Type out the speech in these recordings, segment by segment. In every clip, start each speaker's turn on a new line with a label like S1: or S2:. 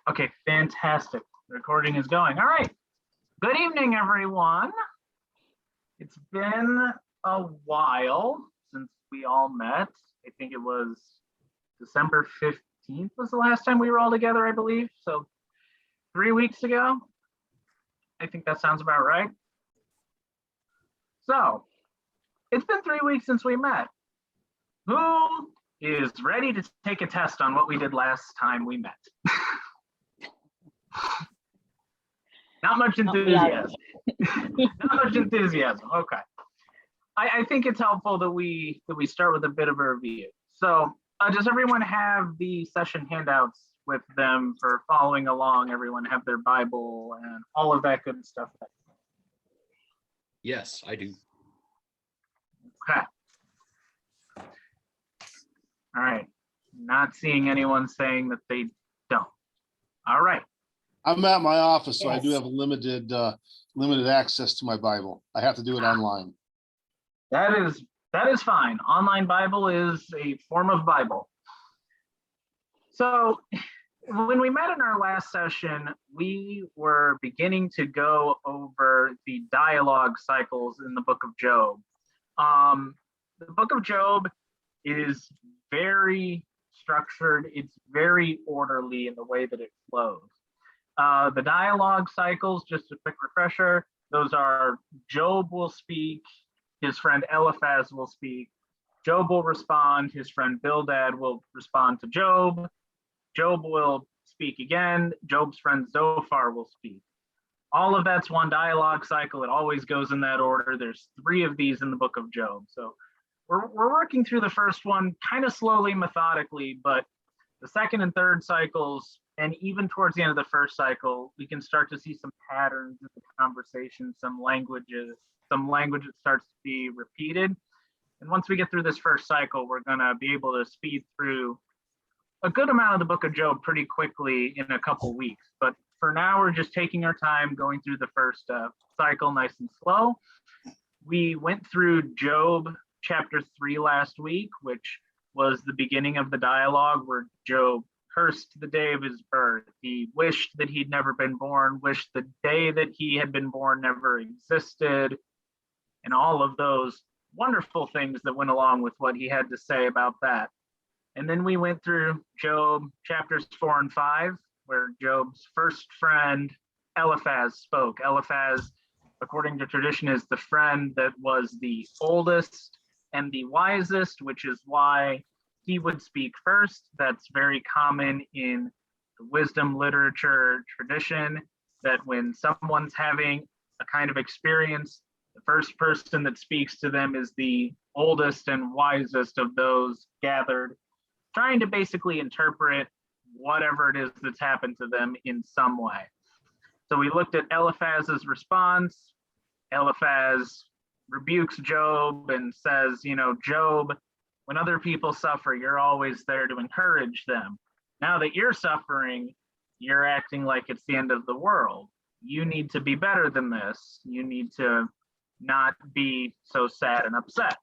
S1: Okay, fantastic. The recording is going. All right. Good evening, everyone. It's been a while since we all met. I think it was December 15th was the last time we were all together, I believe. So 3 weeks ago. I think that sounds about right. So it's been 3 weeks since we met. Who is ready to take a test on what we did last time we met? Not much enthusiasm. Not much enthusiasm. Okay. I think it's helpful that we start with a bit of a review. So does everyone have the session handouts with them for following along? Everyone have their Bible and all of that good stuff?
S2: Yes, I do.
S1: Okay. All right. Not seeing anyone saying that they don't. All right.
S3: I'm at my office, so I do have limited access to my Bible. I have to do it online.
S1: That is fine. Online Bible is a form of Bible. So when we met in our last session, we were beginning to go over the dialogue cycles in the book of Job. The book of Job is very structured. It's very orderly in the way that it flows. The dialogue cycles, just a quick refresher, those are Job will speak, his friend Eliphaz will speak, Job will respond, his friend Bildad will respond to Job, Job will speak again, Job's friend Zophar will speak. All of that's one dialogue cycle. It always goes in that order. There's 3 of these in the book of Job. So we're working through the first one kind of slowly, methodically, but the second and third cycles, and even towards the end of the first cycle, we can start to see some patterns in the conversation, some language that starts to be repeated. And once we get through this first cycle, we're going to be able to speed through a good amount of the book of Job pretty quickly in a couple weeks. But for now, we're just taking our time going through the first cycle nice and slow. We went through Job chapter 3 last week, which was the beginning of the dialogue where Job cursed the day of his birth. He wished that he'd never been born, wished the day that he had been born never existed, and all of those wonderful things that went along with what he had to say about that. And then we went through Job chapters 4 and 5, where Job's first friend, Eliphaz, spoke. Eliphaz, according to tradition, is the friend that was the oldest and the wisest, which is why he would speak first. That's very common in the wisdom literature tradition, that when someone's having a kind of experience, the first person that speaks to them is the oldest and wisest of those gathered, trying to basically interpret whatever it is that's happened to them in some way. So we looked at Eliphaz's response. Eliphaz rebukes Job and says, Job, when other people suffer, you're always there to encourage them. Now that you're suffering, you're acting like it's the end of the world. You need to be better than this. You need to not be so sad and upset.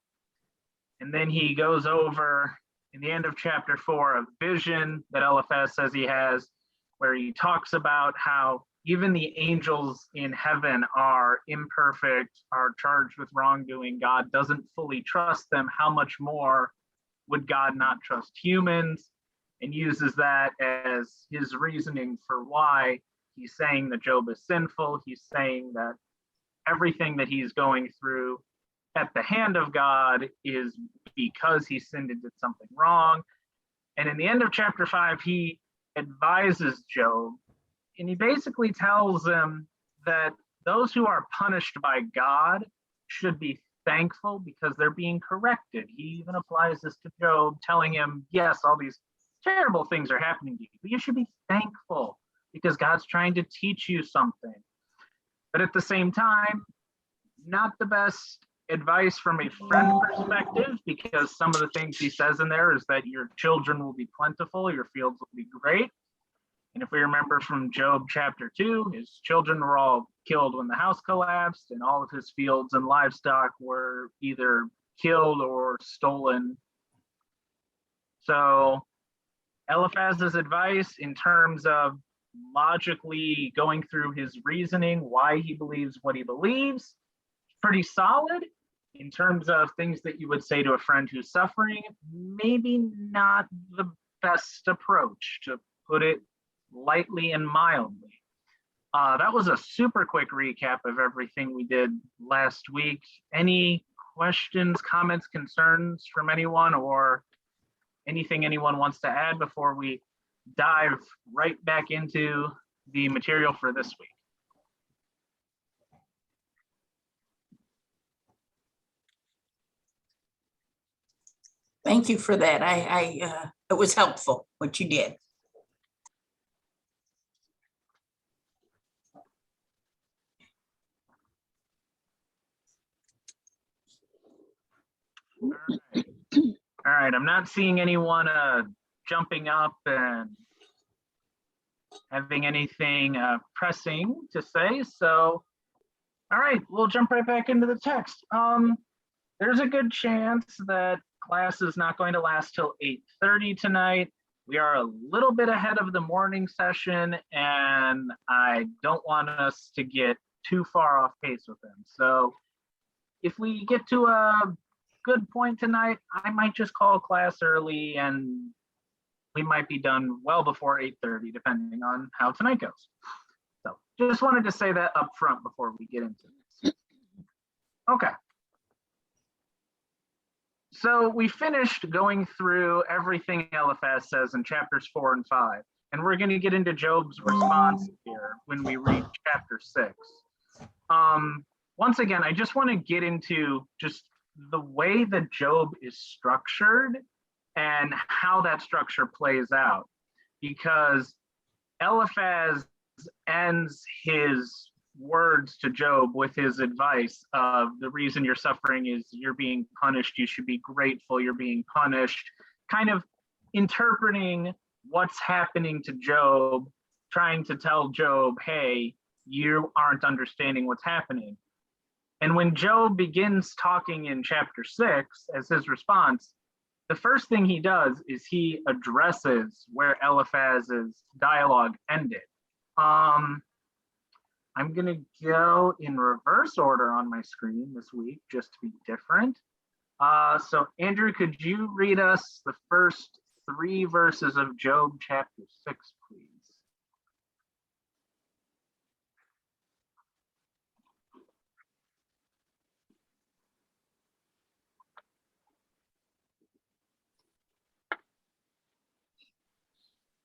S1: And then he goes over in the end of chapter 4 a vision that Eliphaz says he has, where he talks about how even the angels in heaven are imperfect, are charged with wrongdoing. God doesn't fully trust them. How much more would God not trust humans? And uses that as his reasoning for why he's saying that Job is sinful. He's saying that everything that he's going through at the hand of God is because he sinned and did something wrong. And in the end of chapter 5, he advises Job, and he basically tells him that those who are punished by God should be thankful because they're being corrected. He even applies this to Job, telling him, yes, all these terrible things are happening to you, but you should be thankful because God's trying to teach you something. But at the same time, not the best advice from a friend perspective, because some of the things he says in there is that your children will be plentiful, your fields will be great. And if we remember from Job chapter 2, his children were all killed when the house collapsed, and all of his fields and livestock were either killed or stolen. So Eliphaz's advice in terms of logically going through his reasoning, why he believes what he believes, pretty solid. In terms of things that you would say to a friend who's suffering, maybe not the best approach, to put it lightly and mildly. That was a super quick recap of everything we did last week. Any questions, comments, concerns from anyone, or anything anyone wants to add before we dive right back into the material for this week?
S2: Thank you for that. It was helpful what you did.
S1: All right, I'm not seeing anyone jumping up and having anything pressing to say. So, all right, we'll jump right back into the text. There's a good chance that class is not going to last till 8:30 tonight. We are a little bit ahead of the morning session, and I don't want us to get too far off pace with them. So if we get to a good point tonight, I might just call class early, and we might be done well before 8:30, depending on how tonight goes. So just wanted to say that up front before we get into this. Okay. So we finished going through everything Eliphaz says in chapters 4 and 5, and we're going to get into Job's response here when we read chapter 6. Once again, I just want to get into just the way that Job is structured and how that structure plays out, because Eliphaz ends his words to Job with his advice of the reason you're suffering is you're being punished. You should be grateful you're being punished, kind of interpreting what's happening to Job, trying to tell Job, hey, you aren't understanding what's happening. And when Job begins talking in chapter 6 as his response, the first thing he does is he addresses where Eliphaz's dialogue ended. I'm going to go in reverse order on my screen this week, just to be different. So Andrew, could you read us the first 3 verses of Job chapter 6, please?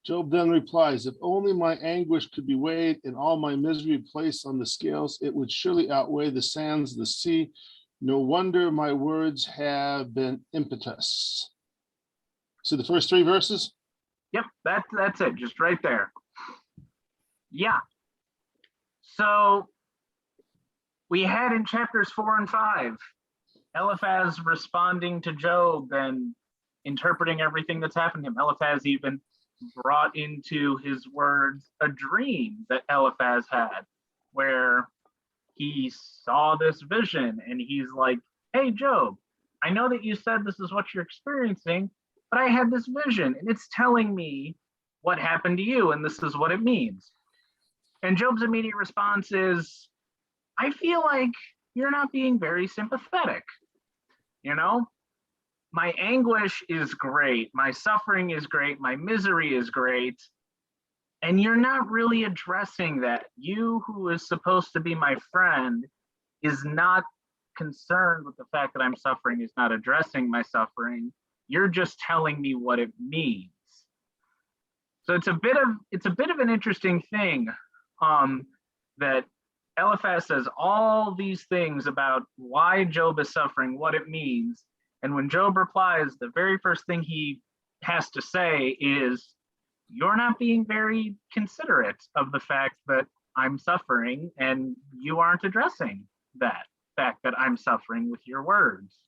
S3: Job then replies, if only my anguish could be weighed and all my misery placed on the scales, it would surely outweigh the sands of the sea. No wonder my words have been impetus. So the first 3 verses?
S1: Yep, that's it, just right there. Yeah. So we had in chapters 4 and 5, Eliphaz responding to Job and interpreting everything that's happened to him. Eliphaz even brought into his words a dream that Eliphaz had, where he saw this vision and he's like, hey, Job, I know that you said this is what you're experiencing, but I had this vision and it's telling me what happened to you and this is what it means. And Job's immediate response is, I feel like you're not being very sympathetic. You know, my anguish is great, my suffering is great, my misery is great, and you're not really addressing that. You, who is supposed to be my friend, is not concerned with the fact that I'm suffering, is not addressing my suffering. You're just telling me what it means. So it's a bit of an interesting thing that Eliphaz says all these things about why Job is suffering, what it means. And when Job replies, the very first thing he has to say is, you're not being very considerate of the fact that I'm suffering, and you aren't addressing that fact that I'm suffering with your words.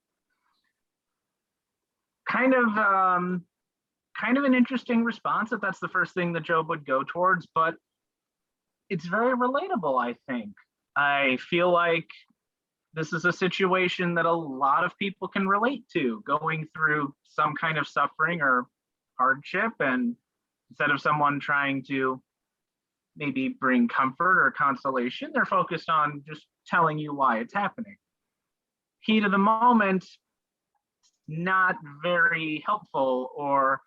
S1: Kind of an interesting response if that's the first thing that Job would go towards, but it's very relatable, I think. I feel like this is a situation that a lot of people can relate to, going through some kind of suffering or hardship and Instead of someone trying to maybe bring comfort or consolation, they're focused on just telling you why it's happening. Heat of the moment, not very helpful or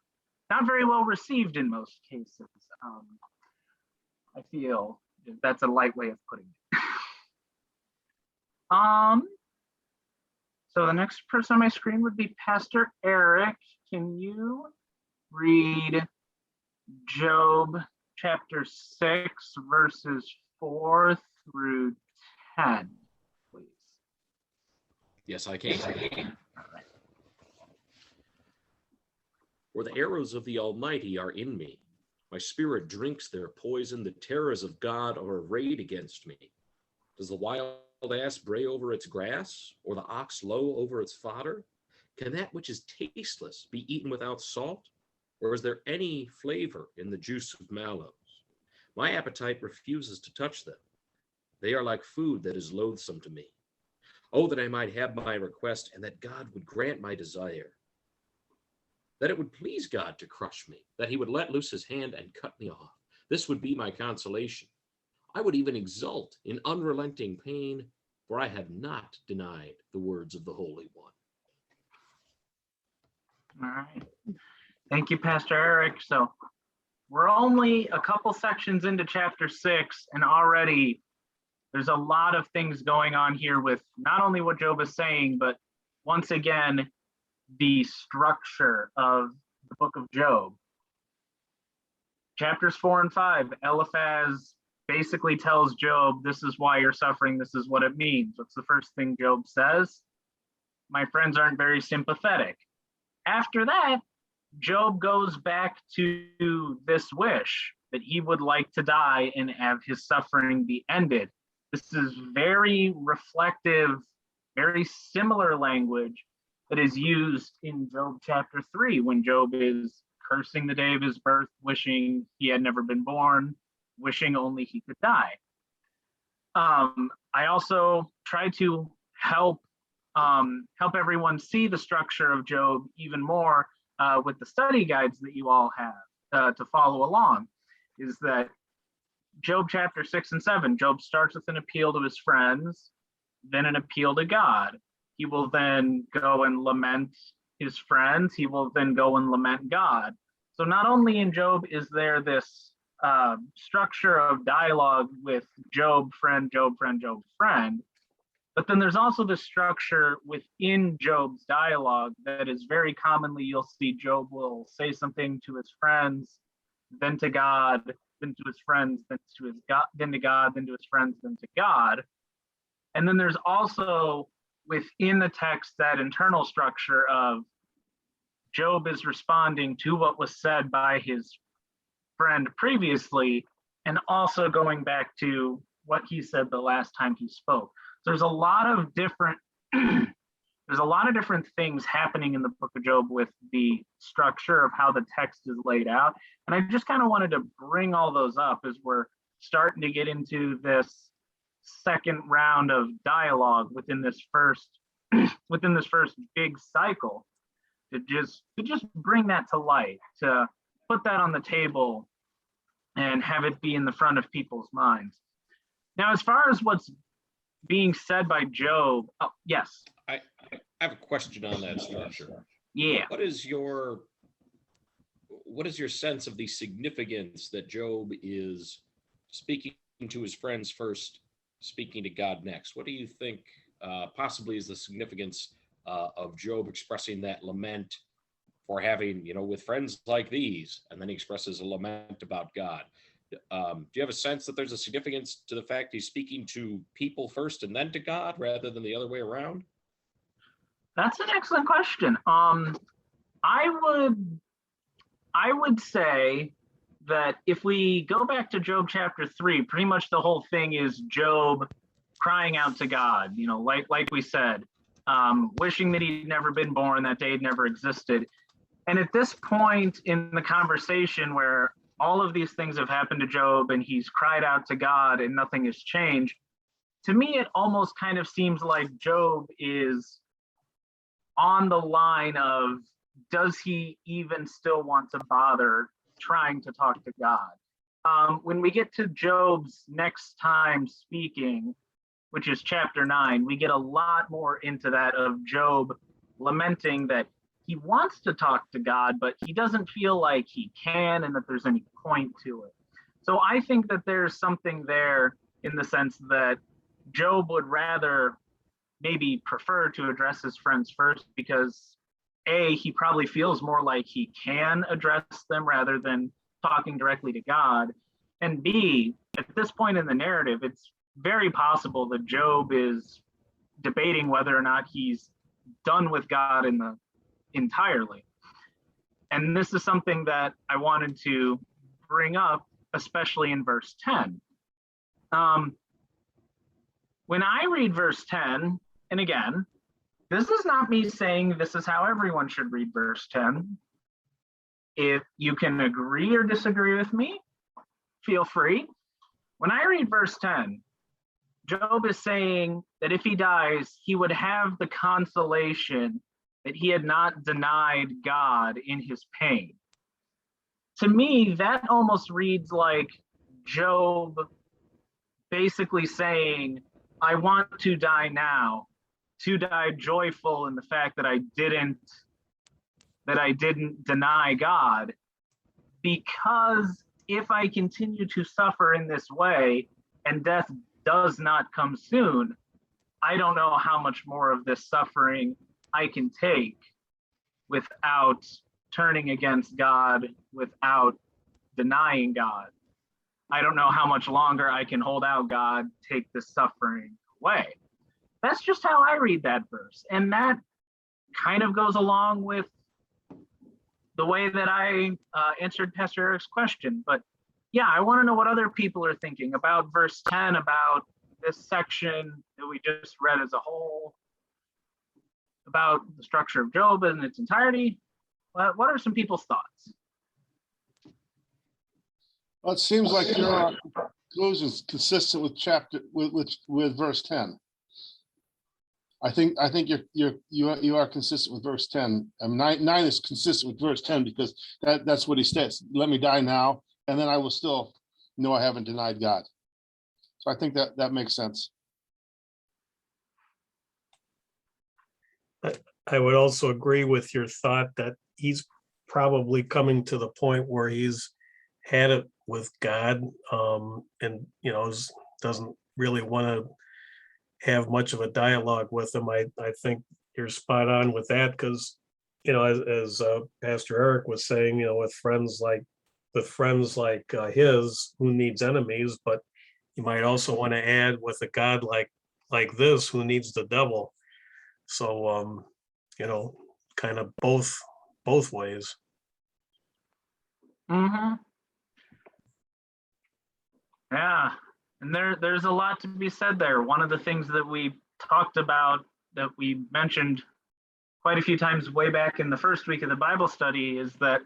S1: not very well received in most cases. I feel that's a light way of putting it. So the next person on my screen would be Pastor Eric. Can you read Job chapter 6, verses 4 through 10, please?
S4: Yes, I can. For the arrows of the Almighty are in me. My spirit drinks their poison. The terrors of God are arrayed against me. Does the wild ass bray over its grass, or the ox low over its fodder? Can that which is tasteless be eaten without salt? Or is there any flavor in the juice of mallows? My appetite refuses to touch them. They are like food that is loathsome to me. Oh, that I might have my request, and that God would grant my desire. That it would please God to crush me, that he would let loose his hand and cut me off. This would be my consolation. I would even exult in unrelenting pain, for I have not denied the words of the Holy One.
S1: All right. Thank you, Pastor Eric. So we're only a couple sections into chapter 6, and already there's a lot of things going on here with not only what Job is saying, but once again, the structure of the book of Job. Chapters 4 and 5, Eliphaz basically tells Job, this is why you're suffering, this is what it means. What's the first thing Job says? My friends aren't very sympathetic. After that, Job goes back to this wish that he would like to die and have his suffering be ended. This is very reflective, very similar language that is used in Job chapter 3, when Job is cursing the day of his birth, wishing he had never been born, wishing only he could die. I also try to help everyone see the structure of Job even more with the study guides that you all have to follow along. Is that Job chapter 6 and 7, Job starts with an appeal to his friends, then an appeal to God. He will then go and lament his friends. He will then go and lament God. So not only in Job is there this structure of dialogue with Job, friend, Job, friend, Job, friend, but then there's also the structure within Job's dialogue that is very commonly, you'll see Job will say something to his friends, then to God, then to his friends, then to his God, then to God, then to his friends, then to God. And then there's also within the text that internal structure of Job is responding to what was said by his friend previously, and also going back to what he said the last time he spoke. So there's a lot of different things happening in the book of Job with the structure of how the text is laid out. And I just kind of wanted to bring all those up as we're starting to get into this second round of dialogue within this first big cycle, to just bring that to light, to put that on the table and have it be in the front of people's minds. Now, as far as what's being said by Job, yes.
S4: I have a question on that structure.
S1: Yeah.
S4: What is your sense of the significance that Job is speaking to his friends first, speaking to God next? What do you think possibly is the significance of Job expressing that lament for having, with friends like these, and then he expresses a lament about God? Do you have a sense that there's a significance to the fact he's speaking to people first and then to God rather than the other way around?
S1: That's an excellent question. I would say that if we go back to Job chapter 3, pretty much the whole thing is Job crying out to God, like we said, wishing that he'd never been born, that day had never existed. And at this point in the conversation where all of these things have happened to Job and he's cried out to God and nothing has changed, to me, it almost kind of seems like Job is on the line of, does he even still want to bother trying to talk to God. When we get to Job's next time speaking, which is chapter 9, we get a lot more into that of Job lamenting that he wants to talk to God, but he doesn't feel like he can and that there's any point to it. So I think that there's something there in the sense that Job would rather maybe prefer to address his friends first because A, he probably feels more like he can address them rather than talking directly to God. And B, at this point in the narrative, it's very possible that Job is debating whether or not he's done with God entirely. And this is something that I wanted to bring up, especially in verse 10. When I read verse 10, and again, this is not me saying this is how everyone should read verse 10. If you can agree or disagree with me, feel free. When I read verse 10, Job is saying that if he dies, he would have the consolation that he had not denied God in his pain. To me, that almost reads like Job basically saying, I want to die now, to die joyful in the fact that I didn't deny God, because if I continue to suffer in this way and death does not come soon, I don't know how much more of this suffering I can take without turning against God, without denying God. I don't know how much longer I can hold out God, take this suffering away. That's just how I read that verse. And that kind of goes along with the way that I answered Pastor Eric's question. But yeah, I want to know what other people are thinking about verse 10, about this section that we just read as a whole, about the structure of Job in its entirety. What are some people's thoughts?
S3: Well, it seems like your conclusion is consistent with with verse 10. I think you are consistent with verse 10. And 9 is consistent with verse 10 because that's what he says. Let me die now, and then I will still know I haven't denied God. So I think that makes sense.
S5: I would also agree with your thought that he's probably coming to the point where he's had it with God, and doesn't really want to have much of a dialogue with him. I think you're spot on with that because as Pastor Eric was saying, with friends like his, who needs enemies, but you might also want to add with a God like this, who needs the devil. So kind of both ways.
S1: Mm-hmm. Yeah, and there's a lot to be said there. One of the things that we talked about, that we mentioned quite a few times way back in the first week of the Bible study, is that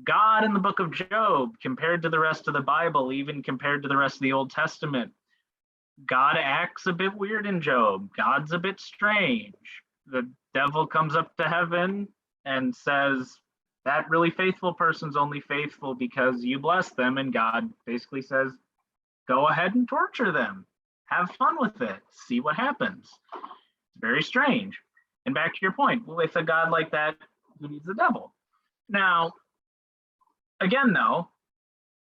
S1: God in the book of Job, compared to the rest of the Bible, even compared to the rest of the Old Testament, God acts a bit weird in Job. God's a bit strange. The devil comes up to heaven and says, that really faithful person's only faithful because you bless them. And God basically says, go ahead and torture them. Have fun with it. See what happens. It's very strange. And back to your point, with a God like that, who needs the devil? Now, again, though,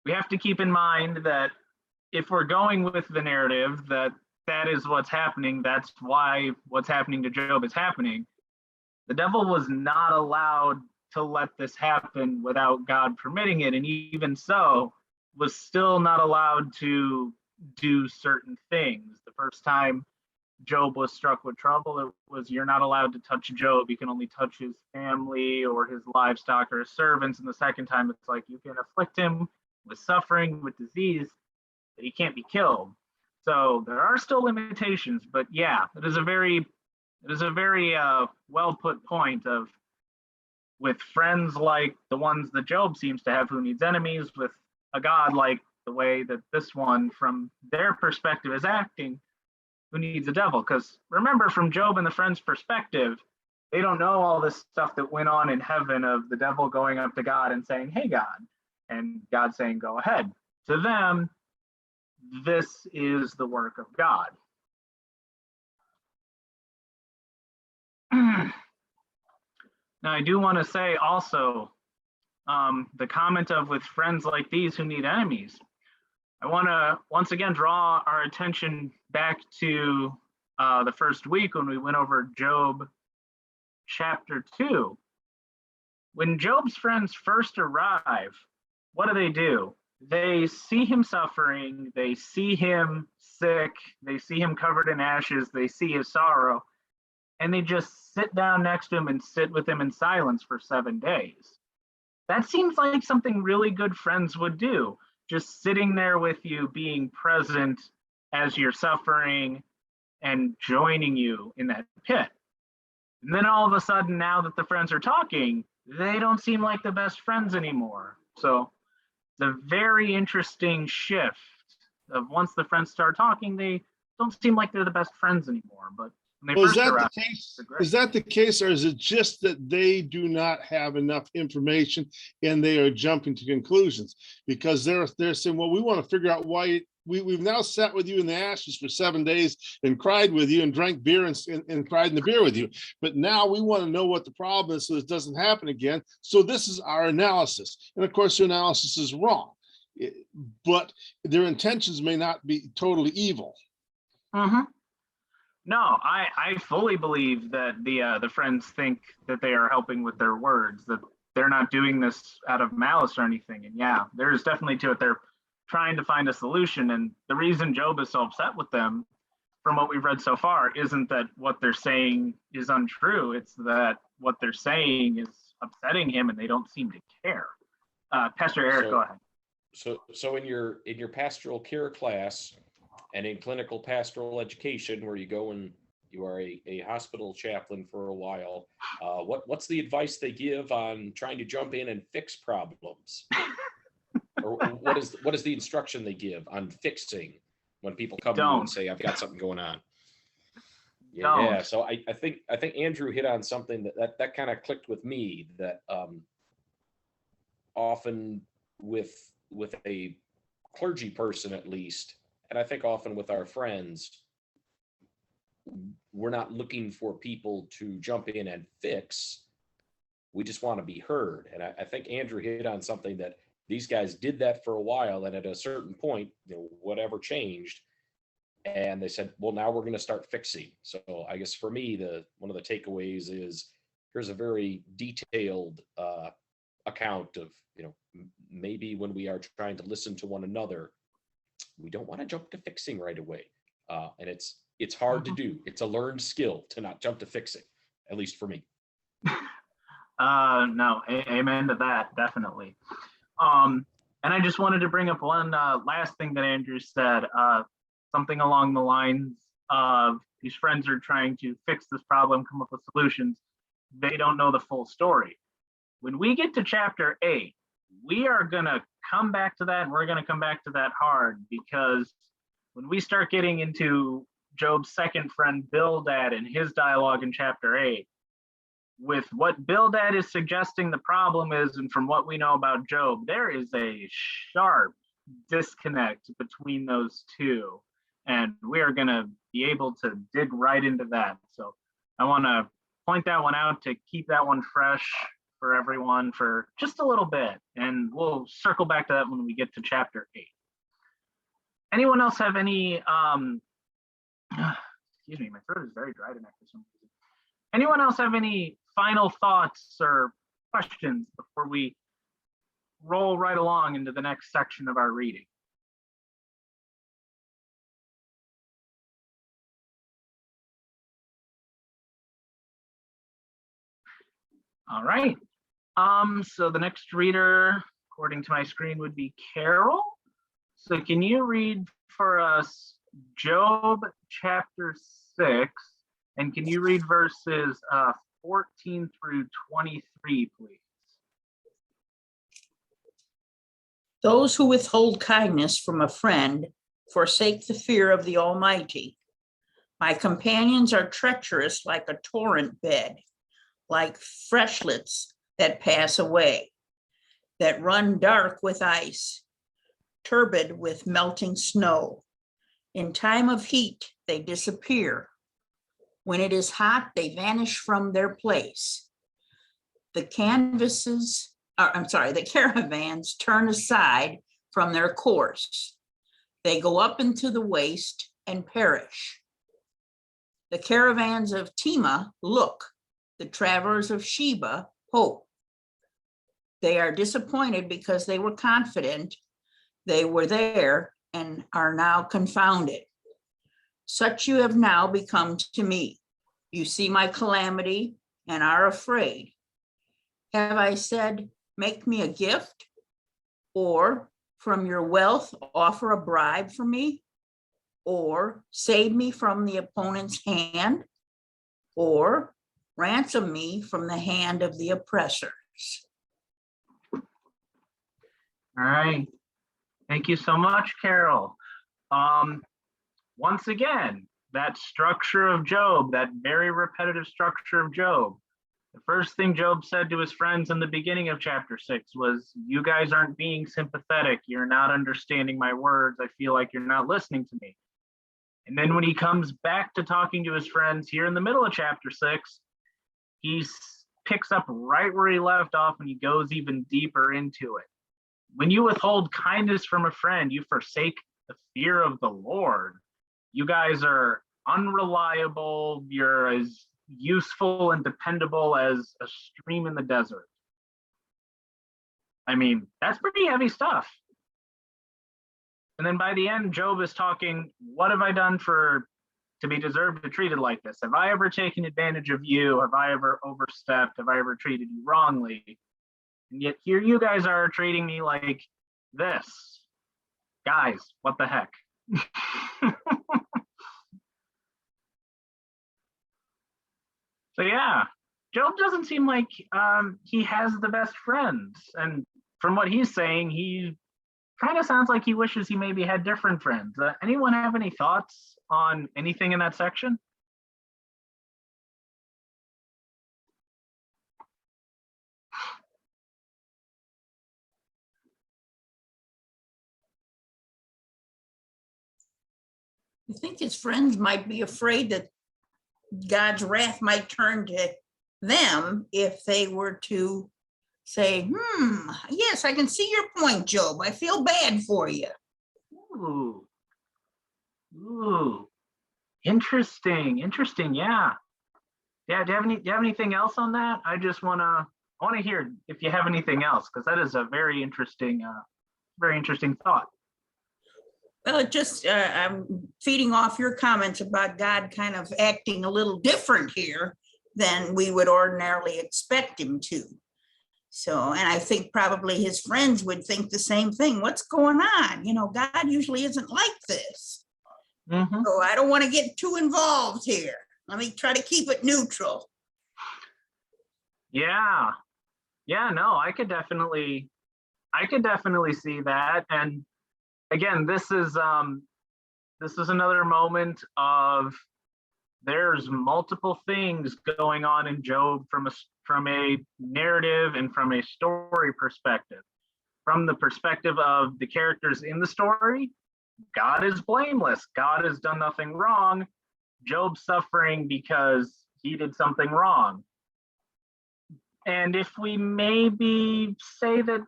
S1: we have to keep in mind that if we're going with the narrative that is what's happening, that's why what's happening to Job is happening, the devil was not allowed to let this happen without God permitting it, and even so, was still not allowed to do certain things. The first time Job was struck with trouble, it was, you're not allowed to touch Job. You can only touch his family or his livestock or his servants. And the second time, it's like, you can afflict him with suffering, with disease, but he can't be killed. So there are still limitations, but yeah, it is a very well put point of, with friends like the ones that Job seems to have, who needs enemies, with a God like the way that this one, from their perspective, is acting, who needs a devil? Because remember, from Job and the friend's perspective, they don't know all this stuff that went on in heaven of the devil going up to God and saying, hey, God, and God saying, go ahead. To them, this is the work of God. Now, I do want to say also, the comment of with friends like these who need enemies. I want to once again draw our attention back to the first week when we went over Job chapter 2. When Job's friends first arrive, what do? They see him suffering, they see him sick, they see him covered in ashes, they see his sorrow, and they just sit down next to him and sit with him in silence for 7 days. That seems like something really good friends would do, just sitting there with you, being present as you're suffering and joining you in that pit. And then all of a sudden, now that the friends are talking, they don't seem like the best friends anymore. So the very interesting shift of once the friends start talking, they don't seem like they're the best friends anymore. But when they
S3: Well, is
S1: first
S3: that
S1: arrive,
S3: the case?
S1: they're great.
S3: Is that the case, or is it just that they do not have enough information and they are jumping to conclusions? Because they're saying, well, we want to figure out why we've now sat with you in the ashes for 7 days and cried with you and drank beer and cried in the beer with you. But now we want to know what the problem is so this doesn't happen again. So this is our analysis. And of course, your analysis is wrong, but their intentions may not be totally evil.
S1: Mm-hmm. No, I fully believe that the friends think that they are helping with their words, that they're not doing this out of malice or anything. And yeah, there's definitely to it. They're trying to find a solution. And the reason Job is so upset with them, from what we've read so far, isn't that what they're saying is untrue. It's that what they're saying is upsetting him and they don't seem to care. Pastor Eric, go ahead.
S4: So in your pastoral care class and in clinical pastoral education, where you go and you are a hospital chaplain for a while, what's the advice they give on trying to jump in and fix problems? Or what is the instruction they give on fixing when people come to you and say, I've got something going on? Yeah. So I think Andrew hit on something that kind of clicked with me, that often with a clergy person, at least, and I think often with our friends, we're not looking for people to jump in and fix. We just want to be heard. And I think Andrew hit on something, that these guys did that for a while, and at a certain point, whatever changed, and they said, well, now we're going to start fixing. So I guess for me, one of the takeaways is, here's a very detailed account of, maybe when we are trying to listen to one another, we don't want to jump to fixing right away. And it's hard to do. It's a learned skill to not jump to fixing, at least for me.
S1: No, amen to that, definitely. And I just wanted to bring up one last thing that Andrew said, something along the lines of these friends are trying to fix this problem, come up with solutions. They don't know the full story. When we get to chapter 8, we are going to come back to that, and we're going to come back to that hard, because when we start getting into Job's second friend, Bildad, and his dialogue in chapter 8, with what Bildad is suggesting the problem is, and from what we know about Job, there is a sharp disconnect between those two. And we are going to be able to dig right into that. So I want to point that one out to keep that one fresh for everyone for just a little bit. And we'll circle back to that when we get to chapter 8. Anyone else have any, excuse me, my throat is very dry tonight for some reason. Anyone else have any final thoughts or questions before we roll right along into the next section of our reading? All right. So the next reader, according to my screen, would be Carol. So can you read for us Job chapter 6, and can you read verses 14 through 23, please?
S2: Those who withhold kindness from a friend forsake the fear of the Almighty. My companions are treacherous like a torrent bed, like freshlets that pass away. that run dark with ice, turbid with melting snow. In time of heat, they disappear. When it is hot, they vanish from their place. The caravans turn aside from their course. They go up into the waste and perish. The caravans of Tema look, the travelers of Sheba hope. They are disappointed because they were confident they were there and are now confounded. Such you have now become to me. You see my calamity and are afraid. Have I said, make me a gift? Or from your wealth, offer a bribe for me? Or save me from the opponent's hand? Or ransom me from the hand of the oppressors?
S1: All right. Thank you so much, Carol. Once again, that structure of Job, that very repetitive structure of Job. The first thing Job said to his friends in the beginning of chapter 6 was, you guys aren't being sympathetic. You're not understanding my words. I feel like you're not listening to me. And then when he comes back to talking to his friends here in the middle of chapter 6, he picks up right where he left off and he goes even deeper into it. When you withhold kindness from a friend, you forsake the fear of the Lord. You guys are unreliable. You're as useful and dependable as a stream in the desert. I mean, that's pretty heavy stuff. And then by the end, Job is talking, what have I done to be deserved to be treated like this? Have I ever taken advantage of you? Have I ever overstepped? Have I ever treated you wrongly? And yet here you guys are treating me like this. Guys, what the heck? So yeah, Job doesn't seem like he has the best friends. And from what he's saying, he kind of sounds like he wishes he maybe had different friends. Anyone have any thoughts on anything in that section?
S2: I think his friends might be afraid that God's wrath might turn to them if they were to say, yes, I can see your point, Job. I feel bad for you.
S1: Ooh, interesting, yeah. Yeah, do you have anything else on that? I want to hear if you have anything else, because that is a very interesting thought.
S2: Well, I'm feeding off your comments about God kind of acting a little different here than we would ordinarily expect him to. So, and I think probably his friends would think the same thing. What's going on? God usually isn't like this.
S1: Mm-hmm.
S2: So I don't want to get too involved here. Let me try to keep it neutral.
S1: Yeah, no, I could definitely see that. And again, this is another moment of there's multiple things going on in Job from a narrative and from a story perspective. From the perspective of the characters in the story, God is blameless. God has done nothing wrong. Job's suffering because he did something wrong. And if we maybe say that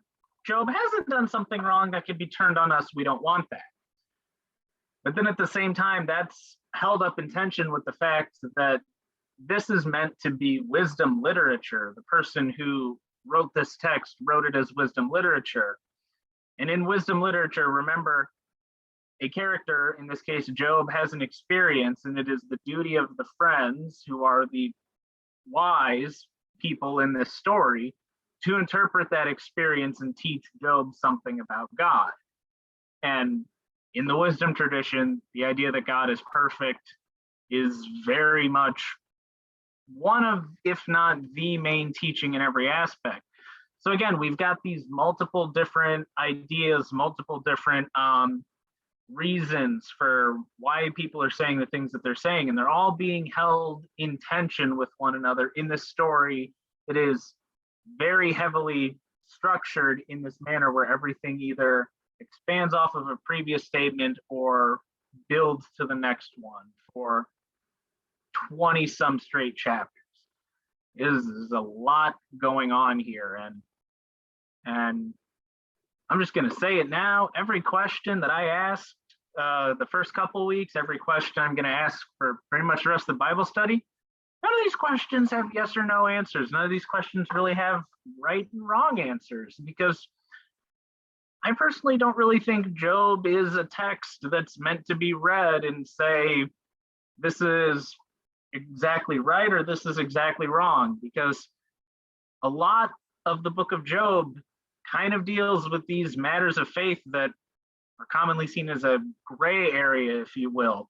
S1: Job hasn't done something wrong that could be turned on us, we don't want that. But then at the same time, that's held up in tension with the fact that this is meant to be wisdom literature. The person who wrote this text wrote it as wisdom literature. And in wisdom literature, remember, a character, in this case Job, has an experience, and it is the duty of the friends, who are the wise people in this story, to interpret that experience and teach Job something about God. And in the wisdom tradition, the idea that God is perfect is very much one of, if not the main teaching in every aspect. So again, we've got these multiple different ideas, multiple different reasons for why people are saying the things that they're saying, and they're all being held in tension with one another in this story. It is very heavily structured in this manner where everything either expands off of a previous statement or builds to the next one for 20 some straight chapters. Is a lot going on here, and I'm just going to say it now. Every question that I asked the first couple of weeks, every question I'm going to ask for pretty much the rest of the Bible study, none of these questions have yes or no answers. None of these questions really have right and wrong answers, because I personally don't really think Job is a text that's meant to be read and say, this is exactly right or this is exactly wrong, because a lot of the book of Job kind of deals with these matters of faith that are commonly seen as a gray area, if you will.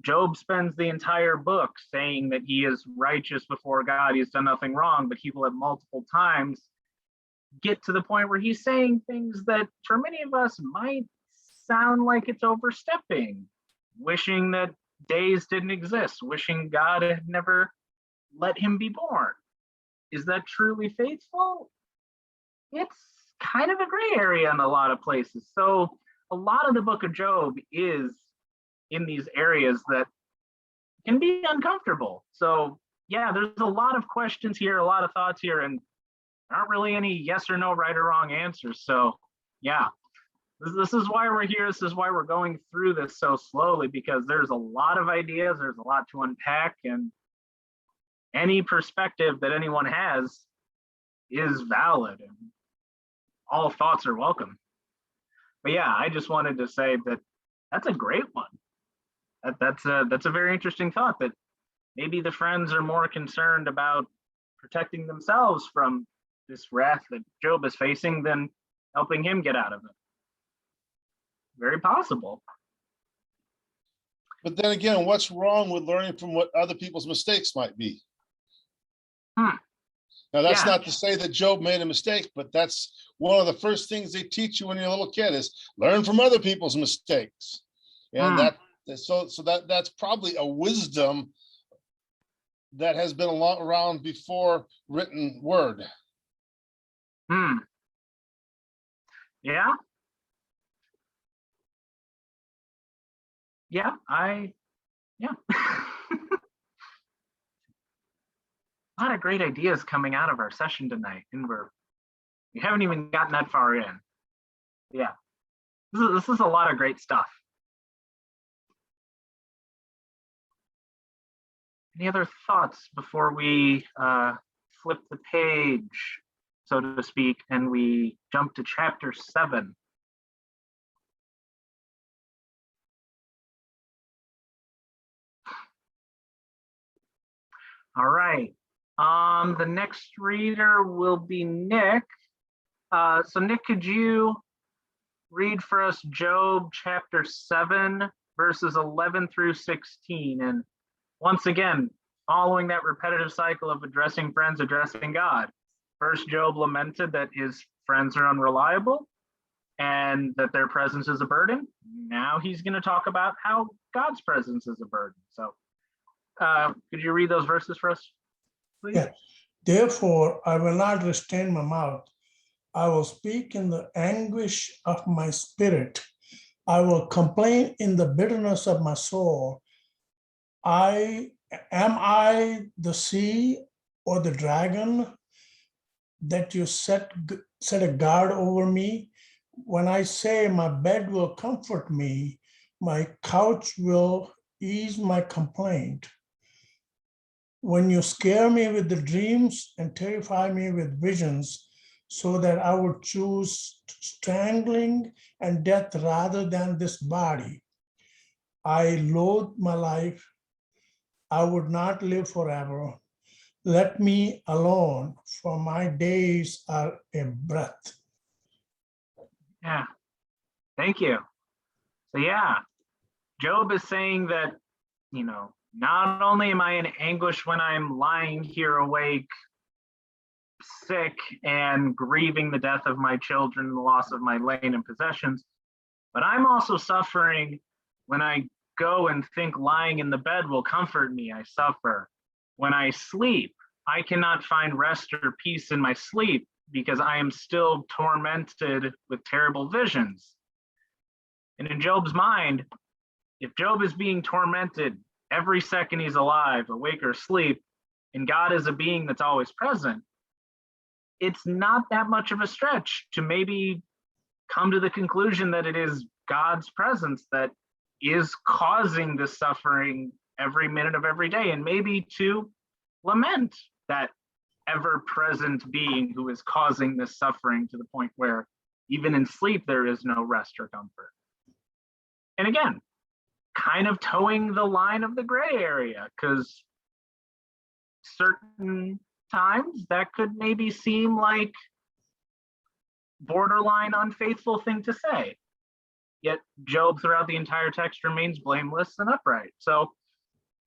S1: Job spends the entire book saying that he is righteous before God, he's done nothing wrong, but he will at multiple times get to the point where he's saying things that for many of us might sound like it's overstepping, wishing that days didn't exist, wishing God had never let him be born. Is that truly faithful? It's kind of a gray area in a lot of places. So a lot of the book of Job is in these areas that can be uncomfortable. So yeah, there's a lot of questions here, a lot of thoughts here, and aren't really any yes or no, right or wrong answers. So yeah, this is why we're here. This is why we're going through this so slowly, because there's a lot of ideas, there's a lot to unpack, and any perspective that anyone has is valid, and all thoughts are welcome. But yeah, I just wanted to say that that's a great one. That's a very interesting thought, that maybe the friends are more concerned about protecting themselves from this wrath that Job is facing than helping him get out of it. Very possible.
S3: But then again, what's wrong with learning from what other people's mistakes might be? Now, that's
S1: Yeah.
S3: not to say that Job made a mistake, but that's one of the first things they teach you when you're a little kid is learn from other people's mistakes. And that's probably a wisdom that has been around before written word.
S1: Yeah. Yeah, yeah. A lot of great ideas coming out of our session tonight, and we haven't even gotten that far in. Yeah, this is a lot of great stuff. Any other thoughts before we flip the page, so to speak, and we jump to chapter 7? All right. The next reader will be Nick. So Nick, could you read for us Job chapter 7, verses 11 through 16? And once again, following that repetitive cycle of addressing friends, addressing God. First, Job lamented that his friends are unreliable and that their presence is a burden. Now he's going to talk about how God's presence is a burden. So could you read those verses for us, please?
S6: Yeah. Therefore, I will not restrain my mouth. I will speak in the anguish of my spirit. I will complain in the bitterness of my soul. Am I the sea or the dragon that you set a guard over me? When I say my bed will comfort me, my couch will ease my complaint. When you scare me with the dreams and terrify me with visions, so that I would choose strangling and death rather than this body. I loathe my life. I would not live forever. Let me alone, for my days are a breath.
S1: Yeah, thank you. So yeah, Job is saying that, not only am I in anguish when I'm lying here awake, sick, and grieving the death of my children and the loss of my land and possessions, but I'm also suffering when I go and think lying in the bed will comfort me. I suffer. When I sleep, I cannot find rest or peace in my sleep because I am still tormented with terrible visions. And in Job's mind, if Job is being tormented every second he's alive, awake or asleep, and God is a being that's always present, it's not that much of a stretch to maybe come to the conclusion that it is God's presence that is causing this suffering every minute of every day, and maybe to lament that ever-present being who is causing this suffering to the point where even in sleep there is no rest or comfort. And again, kind of towing the line of the gray area, because certain times that could maybe seem like borderline unfaithful thing to say. Yet Job throughout the entire text remains blameless and upright. So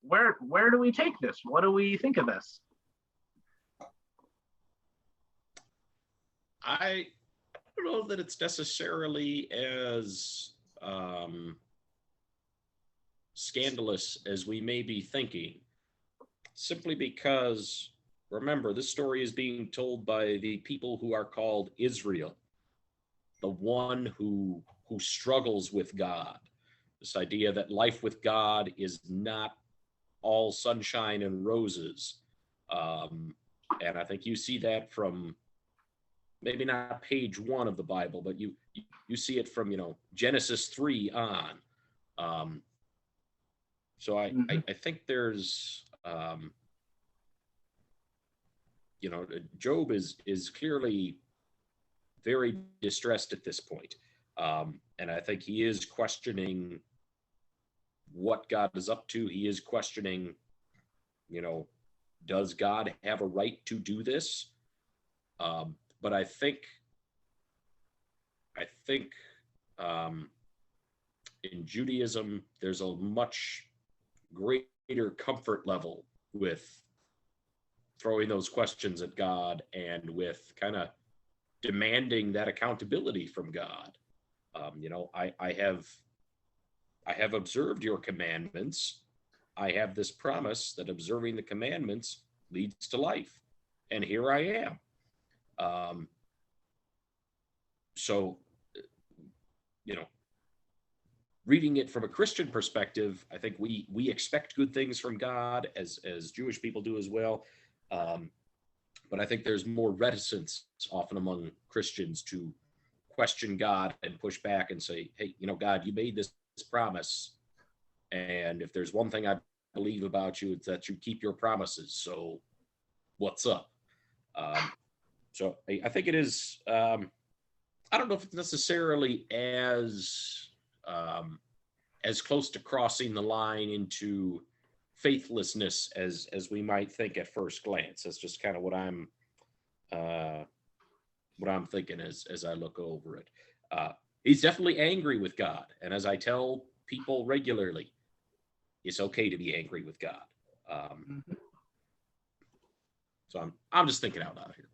S1: where do we take this? What do we think of this?
S4: I don't know that it's necessarily as scandalous as we may be thinking, simply because, remember, this story is being told by the people who are called Israel, the one who struggles with God. This idea that life with God is not all sunshine and roses. And I think you see that from maybe not page 1 of the Bible, but you see it from, Genesis 3 on. So I think there's, Job is clearly very distressed at this point. And I think he is questioning what God is up to. He is questioning, does God have a right to do this? But I think in Judaism, there's a much greater comfort level with throwing those questions at God and with kind of demanding that accountability from God. I have observed your commandments. I have this promise that observing the commandments leads to life. And here I am. So, reading it from a Christian perspective, I think we expect good things from God, as Jewish people do as well. But I think there's more reticence often among Christians to question God and push back and say, hey, God, you made this promise. And if there's one thing I believe about you, it's that you keep your promises. So what's up? So I think it is, I don't know if it's necessarily as close to crossing the line into faithlessness as we might think at first glance. That's just kind of what I'm thinking as I look over it. He's definitely angry with God, and as I tell people regularly, it's okay to be angry with God. So I'm just thinking out loud here.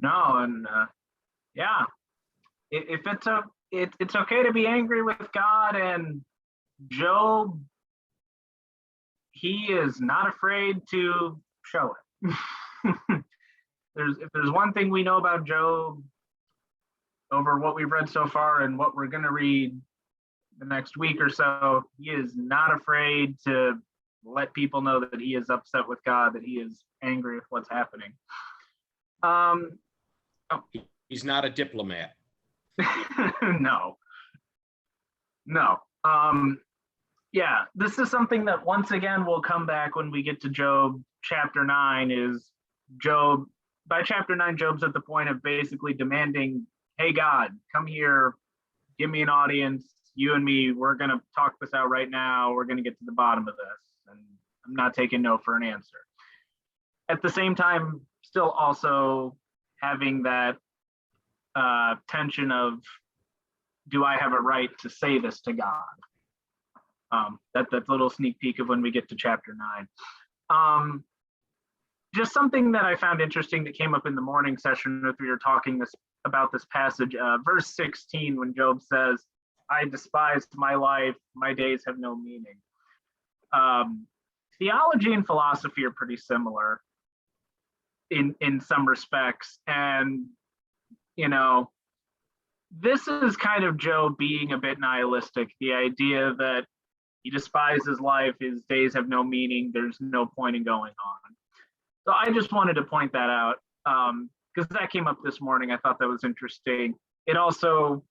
S1: No, and yeah, if it's okay to be angry with God, and Job, he is not afraid to show it. If there's one thing we know about Job over what we've read so far and what we're going to read the next week or so, he is not afraid to let people know that he is upset with God, that he is angry with what's happening.
S4: He's not a diplomat.
S1: No. Yeah, this is something that once again will come back when we get to Job chapter 9. Is Job, by chapter 9, Job's at the point of basically demanding, hey God, come here, give me an audience, you and me, we're going to talk this out right now, we're going to get to the bottom of this, and I'm not taking no for an answer. At the same time, still also having that tension of, do I have a right to say this to God? That's a little sneak peek of when we get to chapter 9. Just something that I found interesting that came up in the morning session as we were talking about this passage, verse 16, when Job says, I despised my life, my days have no meaning. Theology and philosophy are pretty similar. in some respects. And, you know, this is kind of Job being a bit nihilistic, the idea that he despises life, his days have no meaning, there's no point in going on. So I just wanted to point that out because that came up this morning. I thought that was interesting. It also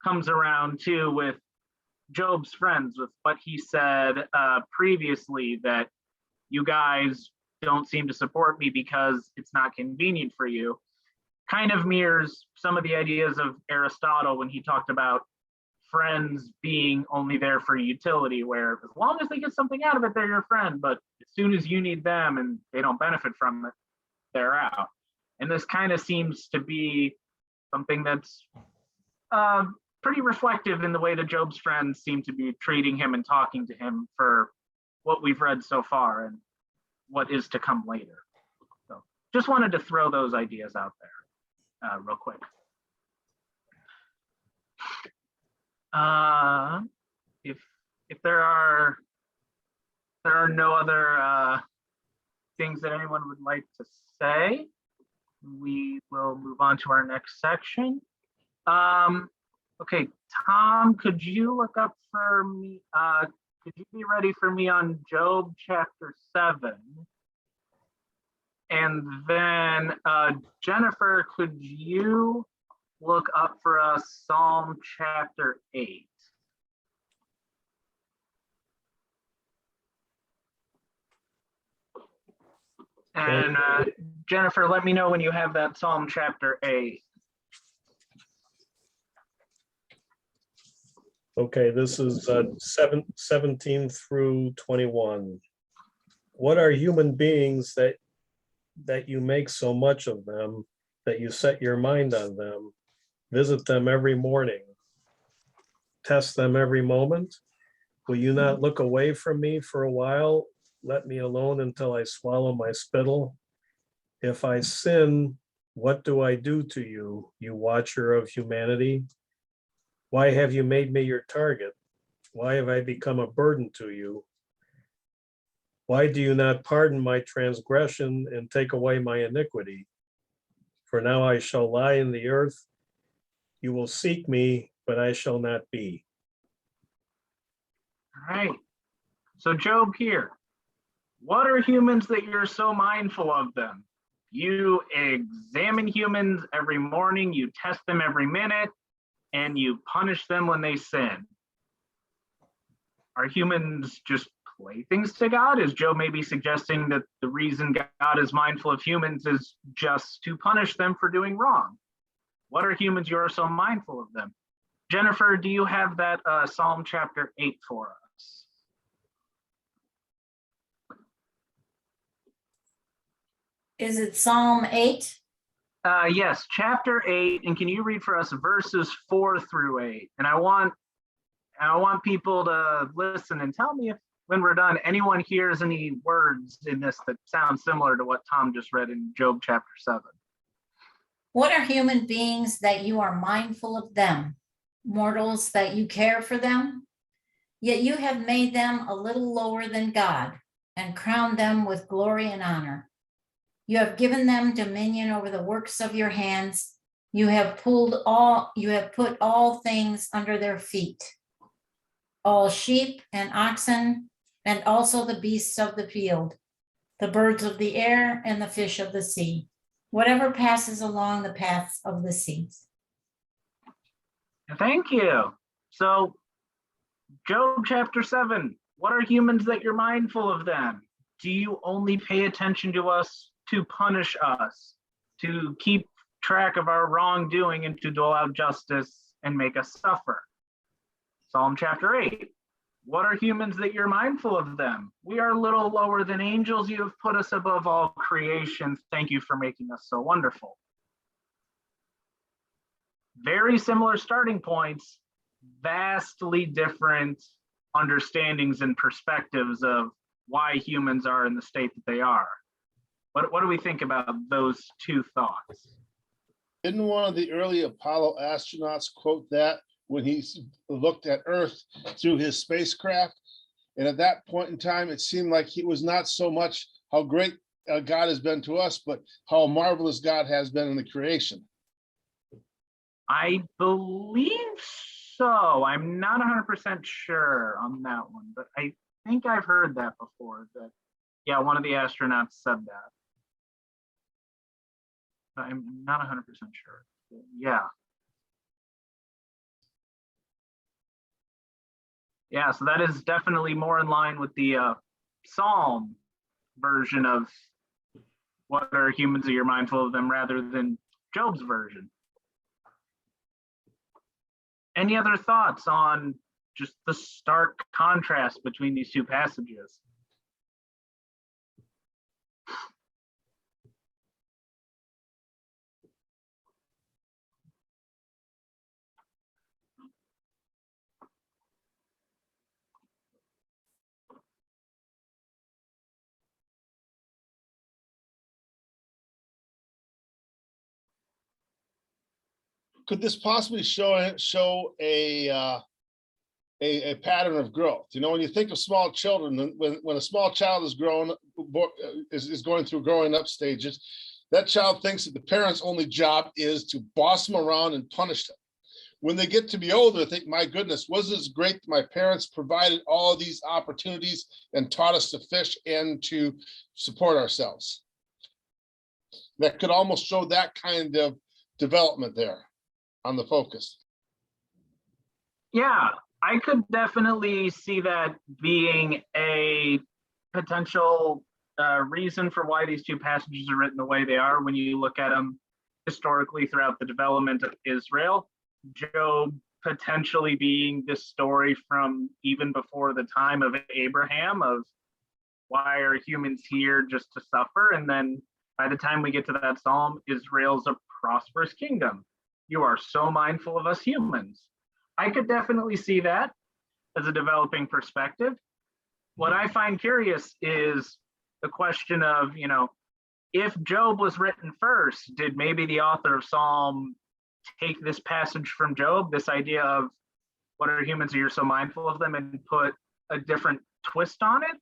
S1: comes around too with Job's friends, with what he said previously, that you guys don't seem to support me because it's not convenient for you. Kind of mirrors some of the ideas of Aristotle when he talked about friends being only there for utility, where as long as they get something out of it, they're your friend. But as soon as you need them and they don't benefit from it, they're out. And this kind of seems to be something that's pretty reflective in the way that Job's friends seem to be treating him and talking to him for what we've read so far and what is to come later. So just wanted to throw those ideas out there real quick. If there are no other things that anyone would like to say, we will move on to our next section. Okay, Tom, could you look up for me? Could you be ready for me on Job chapter 7? And then Jennifer, could you look up for us Psalm chapter 8? And Jennifer, let me know when you have that Psalm chapter 8.
S5: Okay, this is 17 through 21. What are human beings that you make so much of them, that you set your mind on them, visit them every morning, test them every moment? Will you not look away from me for a while? Let me alone until I swallow my spittle. If I sin, what do I do to you, you watcher of humanity? Why have you made me your target? Why have I become a burden to you? Why do you not pardon my transgression and take away my iniquity? For now I shall lie in the earth. You will seek me, but I shall not be.
S1: All right. So Job here. What are humans that you're so mindful of them? You examine humans every morning, you test them every minute, and you punish them when they sin. Are humans just playthings to God? Is Job maybe suggesting that the reason God is mindful of humans is just to punish them for doing wrong? What are humans you are so mindful of them? Jennifer, do you have that Psalm chapter 8 for us?
S7: Is it Psalm 8?
S1: Yes, chapter 8, and can you read for us verses 4 through 8? And I want people to listen and tell me if, when we're done, anyone hears any words in this that sound similar to what Tom just read in Job chapter 7.
S7: What are human beings that you are mindful of them, mortals that you care for them? Yet you have made them a little lower than God and crowned them with glory and honor. You have given them dominion over the works of your hands. You have put all things under their feet, all sheep and oxen, and also the beasts of the field, the birds of the air and the fish of the sea, whatever passes along the paths of the seas.
S1: Thank you. So Job chapter 7, what are humans that you're mindful of them? Do you only pay attention to us to punish us, to keep track of our wrongdoing and to dole out justice and make us suffer? Psalm chapter 8. What are humans that you're mindful of them? We are a little lower than angels. You have put us above all creation. Thank you for making us so wonderful. Very similar starting points, vastly different understandings and perspectives of why humans are in the state that they are. What do we think about those two thoughts?
S3: Didn't one of the early Apollo astronauts quote that when he looked at Earth through his spacecraft? And at that point in time, it seemed like it was not so much how great God has been to us, but how marvelous God has been in the creation.
S1: I believe so. I'm not 100% sure on that one, but I think I've heard that before. That, yeah, one of the astronauts said that. But I'm not 100% sure. Yeah. Yeah, so that is definitely more in line with the Psalm version of what are humans, are you mindful of them, rather than Job's version. Any other thoughts on just the stark contrast between these two passages?
S3: Could this possibly show a pattern of growth? You know, when you think of small children, when a small child is going through growing up stages, that child thinks that the parents' only job is to boss them around and punish them. When they get to be older, they think, my goodness, wasn't it great that my parents provided all of these opportunities and taught us to fish and to support ourselves? That could almost show that kind of development there on the focus.
S1: Yeah, I could definitely see that being a potential reason for why these two passages are written the way they are when you look at them historically throughout the development of Israel. Job potentially being this story from even before the time of Abraham of why are humans here just to suffer? And then by the time we get to that psalm, Israel's a prosperous kingdom. You are so mindful of us humans. I could definitely see that as a developing perspective. What I find curious is the question of, you know, if Job was written first, did maybe the author of Psalm take this passage from Job, this idea of what are humans, you're so mindful of them, and put a different twist on it?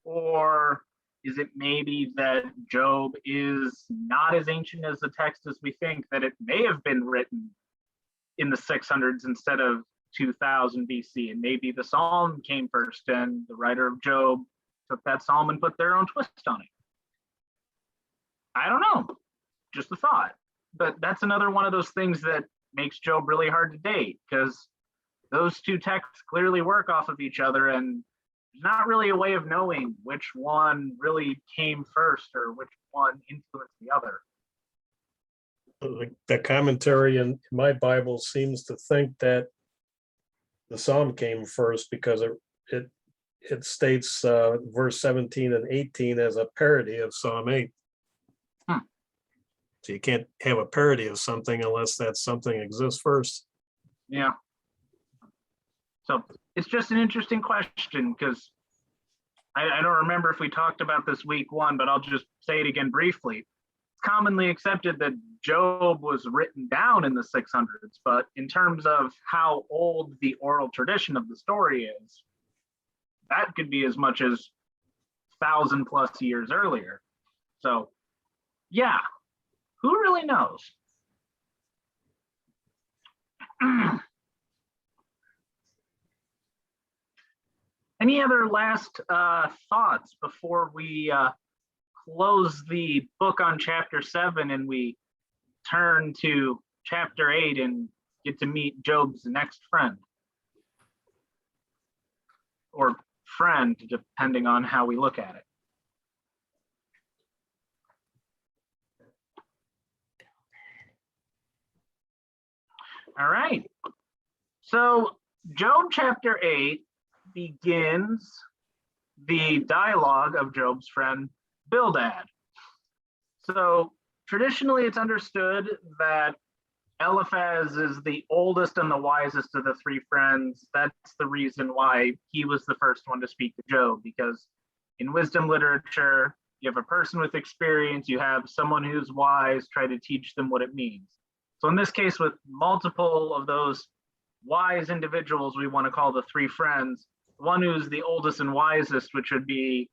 S1: Or is it maybe that Job is not as ancient as the text as we think, that it may have been written in the 600s instead of 2000 BC, and maybe the psalm came first and the writer of Job took that psalm and put their own twist on it? I don't know, just a thought. But that's another one of those things that makes Job really hard to date, because those two texts clearly work off of each other, and there's not really a way of knowing which one really came first or which one influenced the other.
S5: The commentary in my Bible seems to think that the psalm came first because it states verse 17 and 18 as a parody of Psalm 8. So you can't have a parody of something unless that something exists first.
S1: Yeah. So it's just an interesting question, because I don't remember if we talked about this week one, but I'll just say it again briefly. It's commonly accepted that Job was written down in the 600s, but in terms of how old the oral tradition of the story is, that could be as much as 1,000+ years earlier. So yeah, who really knows? Any other last thoughts before we close the book on chapter 7 and we turn to chapter 8 and get to meet Job's next friend? Or friend, depending on how we look at it. All right. So Job chapter 8 begins the dialogue of Job's friend Bildad. So traditionally it's understood that Eliphaz is the oldest and the wisest of the three friends. That's the reason why he was the first one to speak to Job, because in wisdom literature, you have a person with experience, you have someone who's wise, try to teach them what it means. So in this case, with multiple of those wise individuals, we want to call the three friends, one who's the oldest and wisest, which would be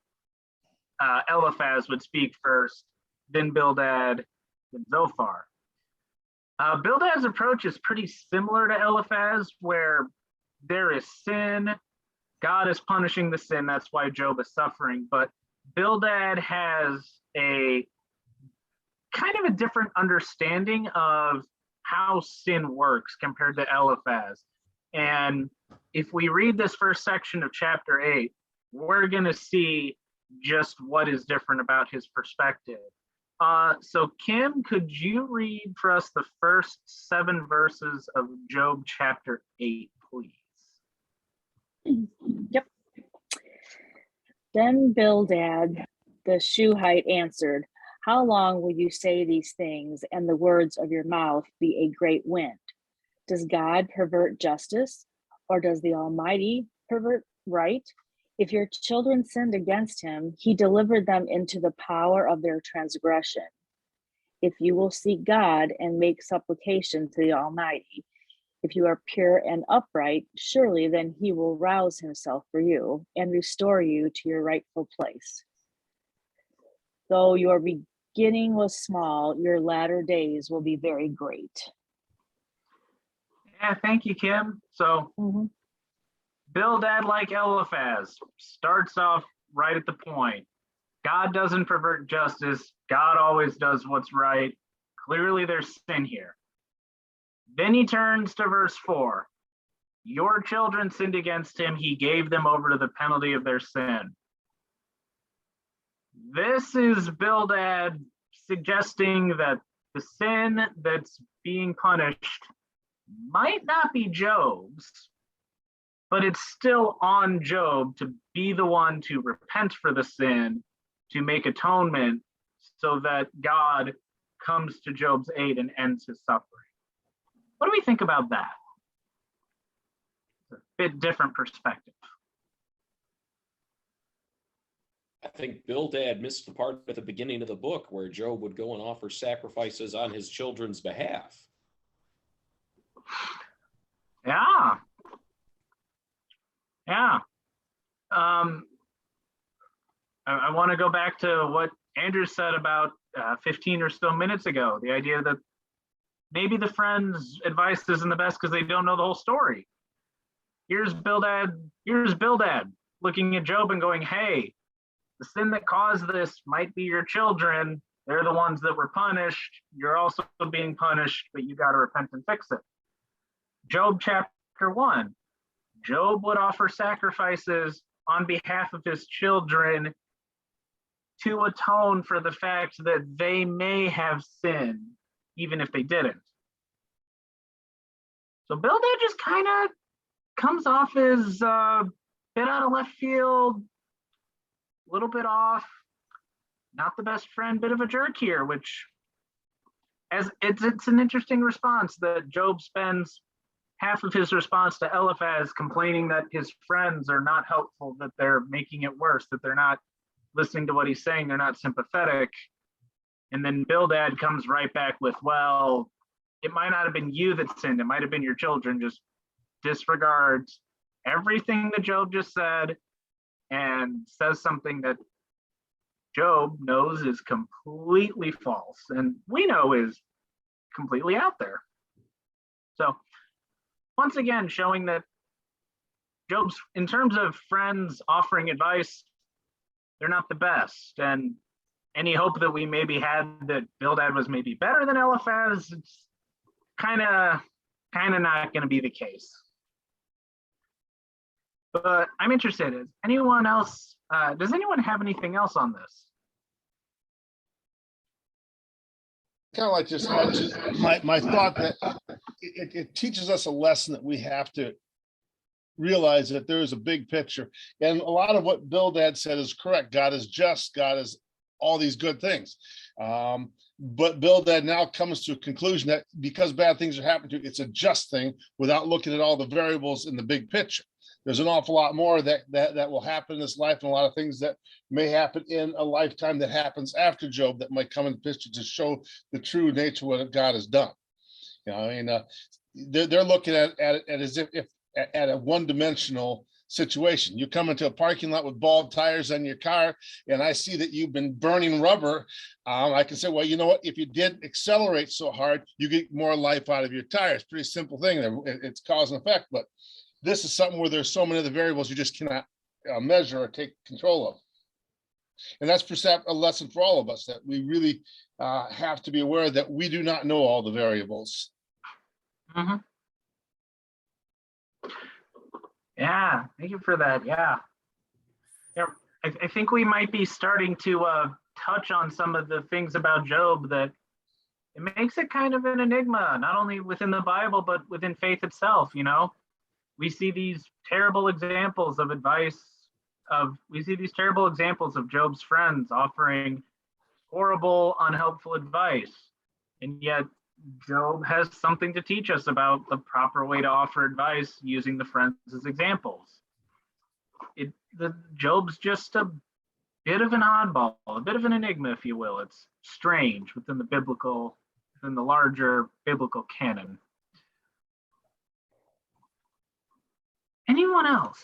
S1: Eliphaz would speak first, then Bildad, then Zophar. Bildad's approach is pretty similar to Eliphaz, where there is sin, God is punishing the sin, that's why Job is suffering, but Bildad has a kind of a different understanding of how sin works compared to Eliphaz. And if we read this first section of chapter 8, we're going to see just what is different about his perspective. So Kim, could you read for us the first 7 verses of Job chapter 8, please?
S8: Yep. Then Bildad the Shuhite answered, "How long will you say these things, and the words of your mouth be a great wind? Does God pervert justice, or does the Almighty pervert right? If your children sinned against him, he delivered them into the power of their transgression. If you will seek God and make supplication to the Almighty, if you are pure and upright, surely then he will rouse himself for you and restore you to your rightful place. Though your beginning was small, your latter days will be very great."
S1: Yeah, thank you, Kim. So Bildad, like Eliphaz, starts off right at the point. God doesn't pervert justice. God always does what's right. Clearly there's sin here. Then he turns to verse 4. Your children sinned against him. He gave them over to the penalty of their sin. This is Bildad suggesting that the sin that's being punished might not be Job's, but it's still on Job to be the one to repent for the sin, to make atonement so that God comes to Job's aid and ends his suffering. What do we think about that? It's a bit different perspective.
S4: I think Bildad missed the part at the beginning of the book where Job would go and offer sacrifices on his children's behalf.
S1: Yeah. I want to go back to what Andrew said about 15 or so minutes ago, the idea that maybe the friend's advice isn't the best because they don't know the whole story. Here's Bildad looking at Job and going, hey, the sin that caused this might be your children. They're the ones that were punished. You're also being punished, but you got to repent and fix it. Job chapter 1, Job would offer sacrifices on behalf of his children to atone for the fact that they may have sinned, even if they didn't. So Bildad just kind of comes off as a bit out of left field, a little bit off, not the best friend, bit of a jerk here, which as it's an interesting response that Job spends half of his response to Eliphaz complaining that his friends are not helpful, that they're making it worse, that they're not listening to what he's saying, they're not sympathetic. And then Bildad comes right back with, well, it might not have been you that sinned, it might have been your children. Just disregards everything that Job just said and says something that Job knows is completely false and we know is completely out there. So once again, showing that Job's, in terms of friends offering advice, they're not the best. And any hope that we maybe had that Bildad was maybe better than Eliphaz, it's kind of not going to be the case. But I'm interested, is anyone else, does anyone have anything else on this?
S3: Kind of like just my thought that it teaches us a lesson that we have to realize that there is a big picture. And a lot of what Bildad said is correct. God is just, God is all these good things. But Bildad now comes to a conclusion that because bad things are happening to you, it's a just thing without looking at all the variables in the big picture. There's an awful lot more that will happen in this life, and a lot of things that may happen in a lifetime that happens after Job that might come in the picture to show the true nature of what God has done. You know, I mean, they're looking at it as if at a one-dimensional situation. You come into a parking lot with bald tires on your car, and I see that you've been burning rubber. I can say, well, you know what? If you didn't accelerate so hard, you get more life out of your tires. Pretty simple thing. It's cause and effect. But this is something where there's so many other variables you just cannot measure or take control of. And that's perhaps a lesson for all of us, that we really have to be aware that we do not know all the variables.
S1: Mhm. Yeah, thank you for that. Yeah. Yeah, I think we might be starting to touch on some of the things about Job that it makes it kind of an enigma, not only within the Bible, but within faith itself. You know, we see these terrible examples of Job's friends offering horrible, unhelpful advice. And yet Job has something to teach us about the proper way to offer advice using the friends as examples. Job's just a bit of an oddball, a bit of an enigma, if you will. It's strange within the larger biblical canon. Anyone else?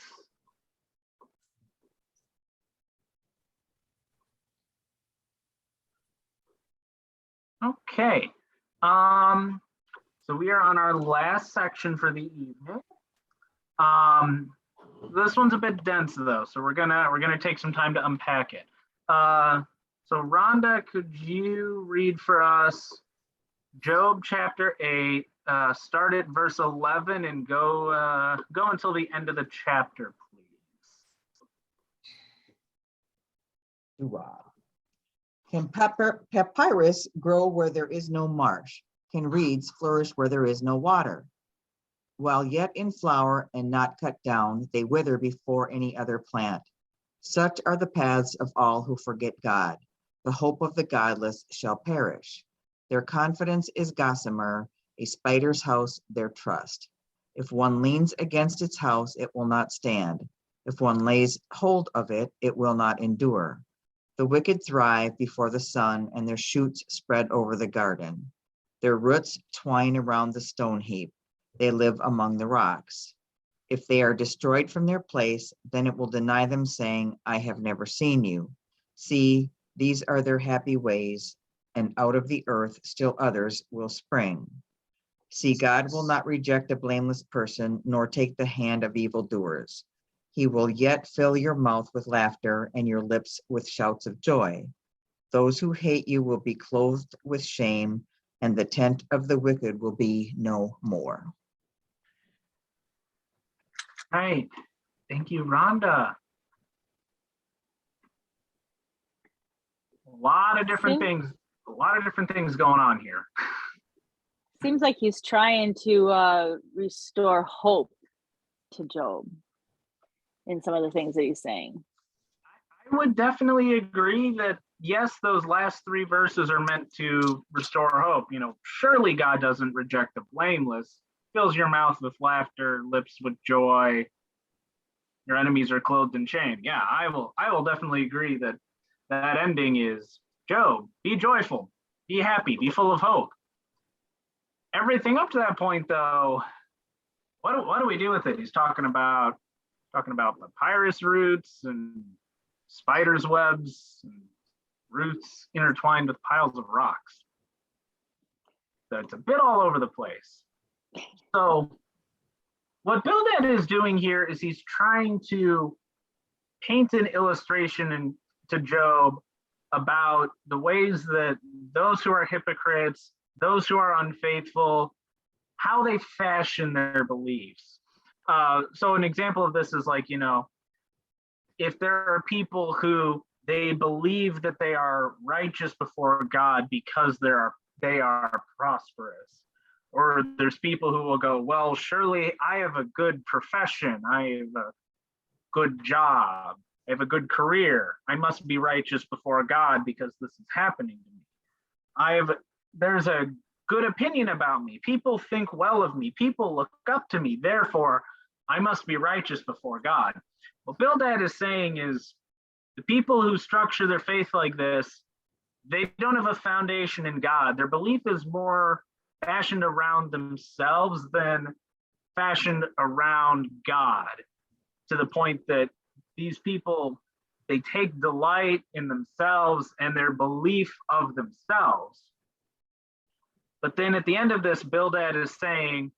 S1: Okay. So we are on our last section for the evening. This one's a bit dense though, so we're gonna take some time to unpack it. So Rhonda, could you read for us Job chapter 8, start at verse 11 and go until the end of the chapter, please.
S9: Can papyrus grow where there is no marsh? Can reeds flourish where there is no water? While yet in flower and not cut down, they wither before any other plant. Such are the paths of all who forget God. The hope of the godless shall perish. Their confidence is gossamer, a spider's house, their trust. If one leans against its house, it will not stand. If one lays hold of it, it will not endure. The wicked thrive before the sun, and their shoots spread over the garden. Their roots twine around the stone heap. They live among the rocks. If they are destroyed from their place, then it will deny them, saying, I have never seen you. See, these are their happy ways, and out of the earth still others will spring. See, God will not reject a blameless person, nor take the hand of evildoers. He will yet fill your mouth with laughter and your lips with shouts of joy. Those who hate you will be clothed with shame, and the tent of the wicked will be no more.
S1: Right. Thank you, Rhonda. A lot of different things going on here.
S8: Seems like he's trying to restore hope to Job in some of the things that he's saying.
S1: I would definitely agree that, yes, those last 3 verses are meant to restore hope. You know, surely God doesn't reject the blameless. Fills your mouth with laughter, lips with joy. Your enemies are clothed in shame. Yeah, I will definitely agree that that ending is, Job, be joyful, be happy, be full of hope. Everything up to that point, though, what do we do with it? He's talking about papyrus roots and spiders' webs and roots intertwined with piles of rocks. So it's a bit all over the place. So what Bildad is doing here is he's trying to paint an illustration to Job about the ways that those who are hypocrites, those who are unfaithful, how they fashion their beliefs. So an example of this is like, you know, if there are people who they believe that they are righteous before God because they are prosperous, or there's people who will go, well, surely I have a good profession, I have a good job, I have a good career, I must be righteous before God because this is happening to me. There's a good opinion about me, people think well of me, people look up to me, therefore I must be righteous before God. What Bildad is saying is the people who structure their faith like this, they don't have a foundation in God. Their belief is more fashioned around themselves than fashioned around God. to the point that these people, they take delight in themselves and their belief of themselves. But then at the end of this, Bildad is saying,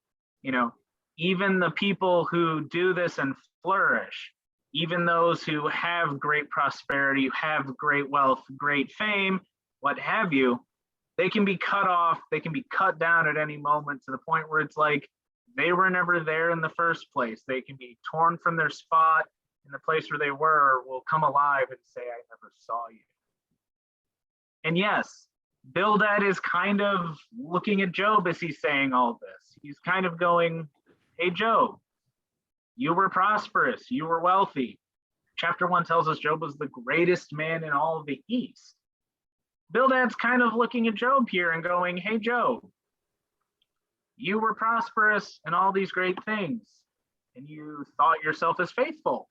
S1: you know, even the people who do this and flourish, even those who have great prosperity, have great wealth, great fame, what have you, they can be cut off, they can be cut down at any moment to the point where it's like they were never there in the first place. They can be torn from their spot, and the place where they were will come alive and say, I never saw you. And yes, Bildad is kind of looking at Job as he's saying all this. He's kind of going, hey, Job, you were prosperous, you were wealthy. Chapter 1 tells us Job was the greatest man in all of the East. Bildad's kind of looking at Job here and going, hey, Job, you were prosperous and all these great things, and you thought yourself as faithful.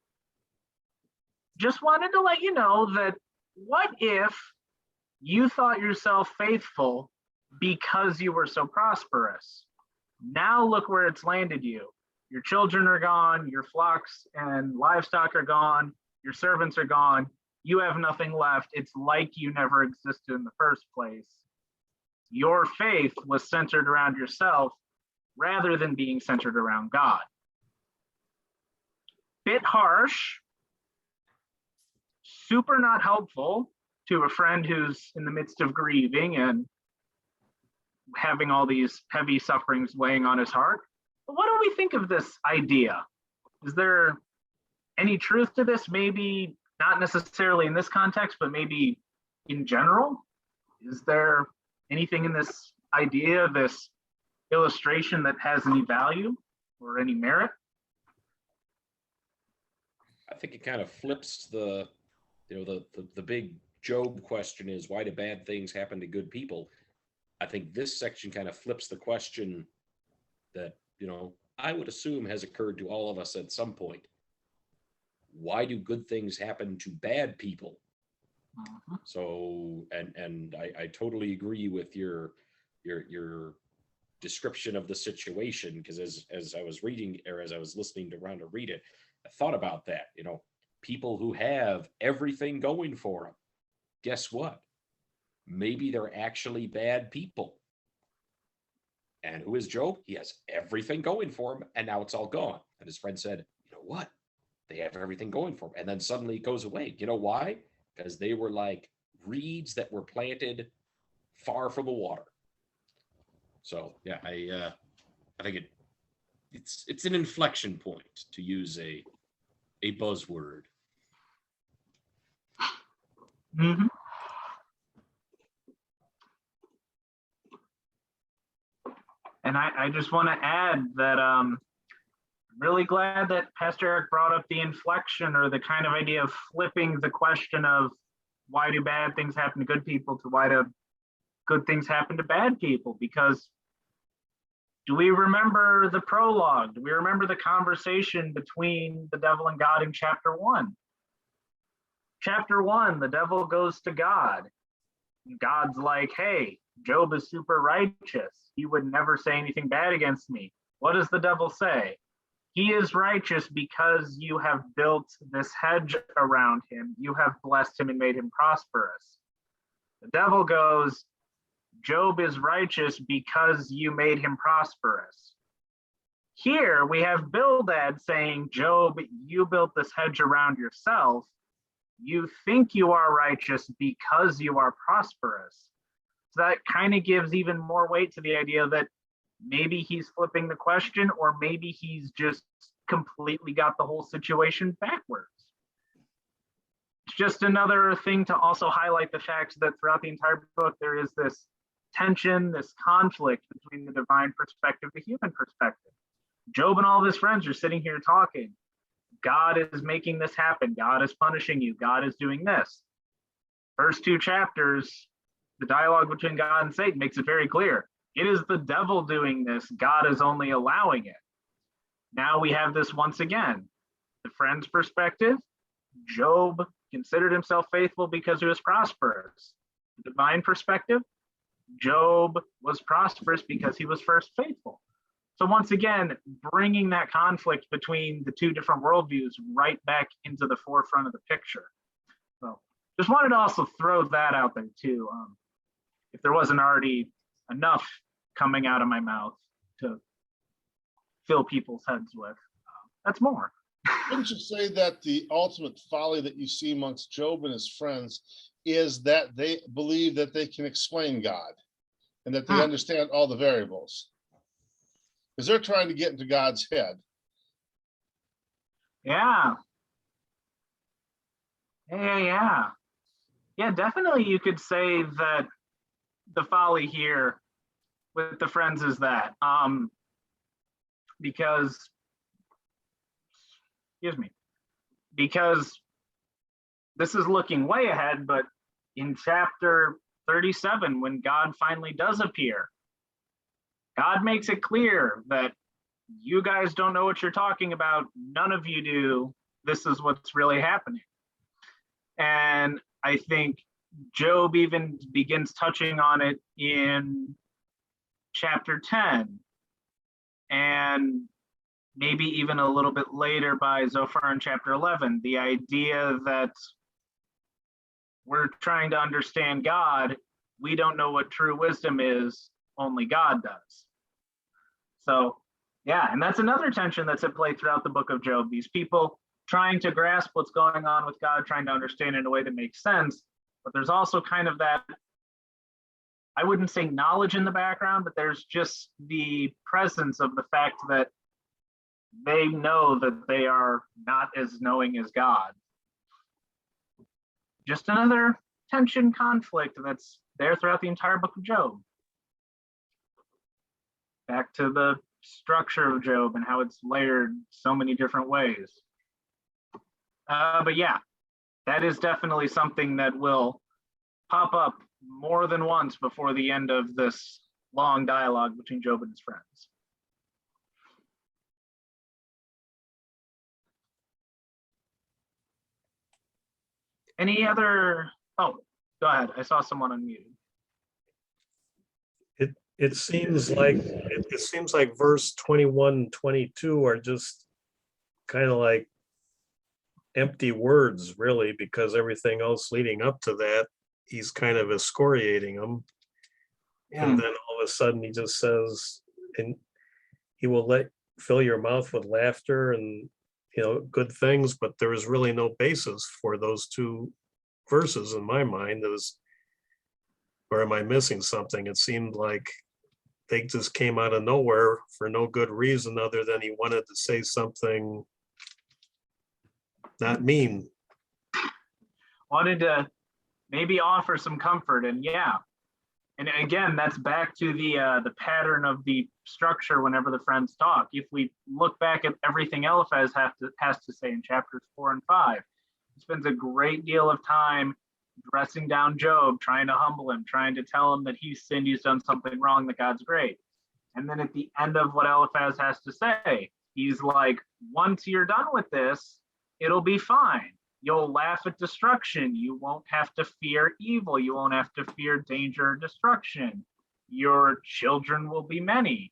S1: Just wanted to let you know that what if you thought yourself faithful because you were so prosperous? Now look where it's landed you. Your children are gone, your flocks and livestock are gone, your servants are gone, you have nothing left. It's like you never existed in the first place. Your faith was centered around yourself rather than being centered around God. Bit harsh, super not helpful to a friend who's in the midst of grieving and having all these heavy sufferings weighing on his heart. But what do we think of this idea? Is there any truth to this? Maybe not necessarily in this context, but maybe in general? Is there anything in this idea, this illustration, that has any value or any merit?
S4: I think it kind of flips the big Job question is, why do bad things happen to good people? I think this section kind of flips the question that, I would assume has occurred to all of us at some point. Why do good things happen to bad people? So, and I totally agree with your description of the situation, because as I was reading, or as I was listening to Rhonda read it, I thought about that. People who have everything going for them, guess what? Maybe they're actually bad people. And who is Job? He has everything going for him, and now it's all gone. And his friend said, you know what? They have everything going for them. And then suddenly it goes away. You know why? Because they were like reeds that were planted far from the water. So yeah, I think it's an inflection point, to use a buzzword.
S1: Mm-hmm. And I just want to add that I'm really glad that Pastor Eric brought up the inflection, or the kind of idea of flipping the question of why do bad things happen to good people to why do good things happen to bad people. Because do we remember the prologue? Do we remember the conversation between the devil and God in chapter 1? Chapter 1, the devil goes to God. God's like, hey, Job is super righteous. He would never say anything bad against me. What does the devil say? He is righteous because you have built this hedge around him. You have blessed him and made him prosperous. The devil goes, Job is righteous because you made him prosperous. Here we have Bildad saying, Job, you built this hedge around yourself. You think you are righteous because you are prosperous. So that kind of gives even more weight to the idea that maybe he's flipping the question, or maybe he's just completely got the whole situation backwards. It's just another thing to also highlight the fact that throughout the entire book, there is this tension, this conflict between the divine perspective, the human perspective. Job and all of his friends are sitting here talking. God is making this happen. God is punishing you. God is doing this. First 2 chapters, the dialogue between God and Satan makes it very clear. It is the devil doing this. God is only allowing it. Now we have this once again. The friend's perspective, Job considered himself faithful because he was prosperous. The divine perspective, Job was prosperous because he was first faithful. So once again, bringing that conflict between the two different worldviews right back into the forefront of the picture. So just wanted to also throw that out there too. If there wasn't already enough coming out of my mouth to fill people's heads with, that's more.
S3: Wouldn't you say that the ultimate folly that you see amongst Job and his friends is that they believe that they can explain God and that they understand all the variables? Because they're trying to get into God's head.
S1: Yeah. Yeah, definitely you could say that the folly here with the friends is that. Because, excuse me, because this is looking way ahead, but in chapter 37, when God finally does appear, God makes it clear that you guys don't know what you're talking about. None of you do. This is what's really happening. And I think Job even begins touching on it in chapter 10, and maybe even a little bit later by Zophar in chapter 11, the idea that we're trying to understand God, we don't know what true wisdom is, only God does. So yeah, and that's another tension that's at play throughout the book of Job. These people trying to grasp what's going on with God, trying to understand in a way that makes sense, but there's also kind of that, I wouldn't say knowledge in the background, but there's just the presence of the fact that they know that they are not as knowing as God. Just another tension conflict that's there throughout the entire book of Job. Back to the structure of Job and how it's layered so many different ways. But yeah, that is definitely something that will pop up more than once before the end of this long dialogue between Job and his friends. Any other, oh, go ahead. I saw someone unmuted.
S5: It seems like verse 21 and 22 are just kind of like empty words, really, because everything else leading up to that, he's kind of excoriating them. And then all of a sudden he just says, and he will fill your mouth with laughter and, you know, good things, but there is really no basis for those two verses in my mind. Or am I missing something? It seemed like they just came out of nowhere for no good reason other than he wanted to say something not mean.
S1: Wanted to maybe offer some comfort, and yeah. And again, that's back to the pattern of the structure whenever the friends talk. If we look back at everything Eliphaz has to say in chapters 4 and 5, he spends a great deal of time dressing down Job, trying to humble him, trying to tell him that he's sinned, he's done something wrong, that God's great. And then at the end of what Eliphaz has to say, he's like, once you're done with this, it'll be fine. You'll laugh at destruction. You won't have to fear evil. You won't have to fear danger or destruction. Your children will be many,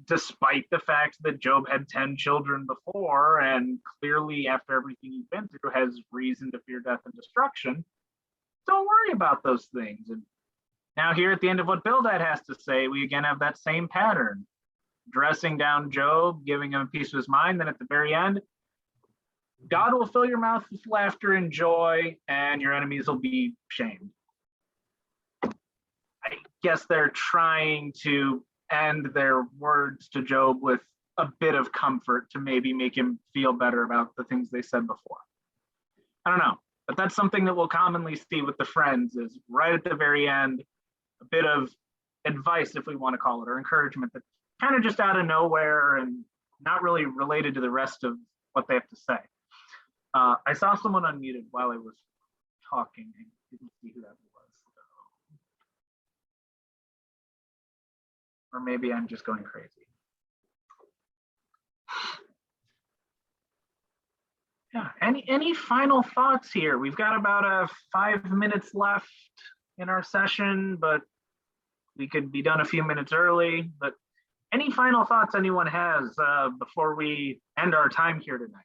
S1: despite the fact that Job had 10 children before, and clearly after everything he's been through has reason to fear death and destruction. Don't worry about those things. And now here at the end of what Bildad has to say, we again have that same pattern, dressing down Job, giving him a piece of his mind. Then at the very end, God will fill your mouth with laughter and joy, and your enemies will be shamed. I guess they're trying to end their words to Job with a bit of comfort to maybe make him feel better about the things they said before. I don't know. But that's something that we'll commonly see with the friends, is right at the very end, a bit of advice, if we want to call it, or encouragement that kind of just out of nowhere and not really related to the rest of what they have to say. I saw someone unmuted while I was talking. I didn't see who that was. Or maybe I'm just going crazy. Yeah, any final thoughts here? We've got about 5 minutes left in our session, but we could be done a few minutes early. But any final thoughts anyone has before we end our time here tonight?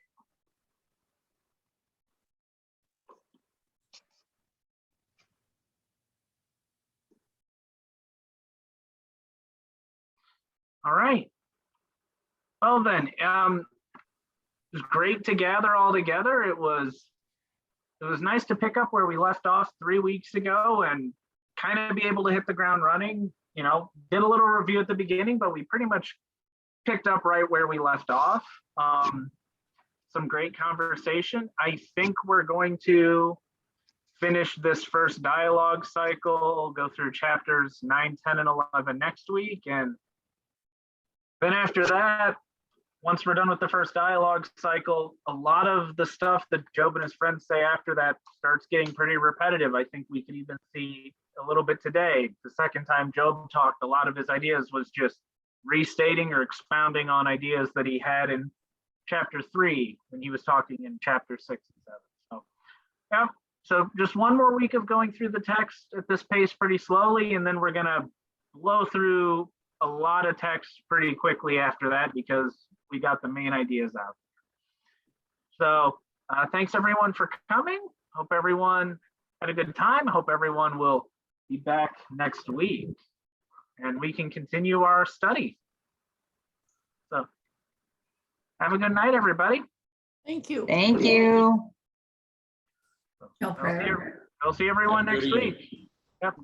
S1: All right. Well then, it was great to gather all together. It was nice to pick up where we left off 3 weeks ago and kind of be able to hit the ground running. You know, did a little review at the beginning, but we pretty much picked up right where we left off. Some great conversation. I think we're going to finish this first dialogue cycle, go through chapters 9, 10, and 11 next week. And then after that, once we're done with the first dialogue cycle, a lot of the stuff that Job and his friends say after that starts getting pretty repetitive. I think we can even see a little bit today. The second time Job talked, a lot of his ideas was just restating or expounding on ideas that he had in chapter 3 when he was talking in chapter 6 and 7. So, yeah. So just one more week of going through the text at this pace pretty slowly, and then we're gonna blow through a lot of text pretty quickly after that because we got the main ideas out. So thanks everyone for coming. Hope everyone had a good time. Hope everyone will be back next week and we can continue our study. So have a good night, everybody.
S2: Thank you.
S9: Thank you.
S7: No prayer.
S1: I'll see everyone
S4: Have a good
S1: next
S4: evening.
S1: week. Yep.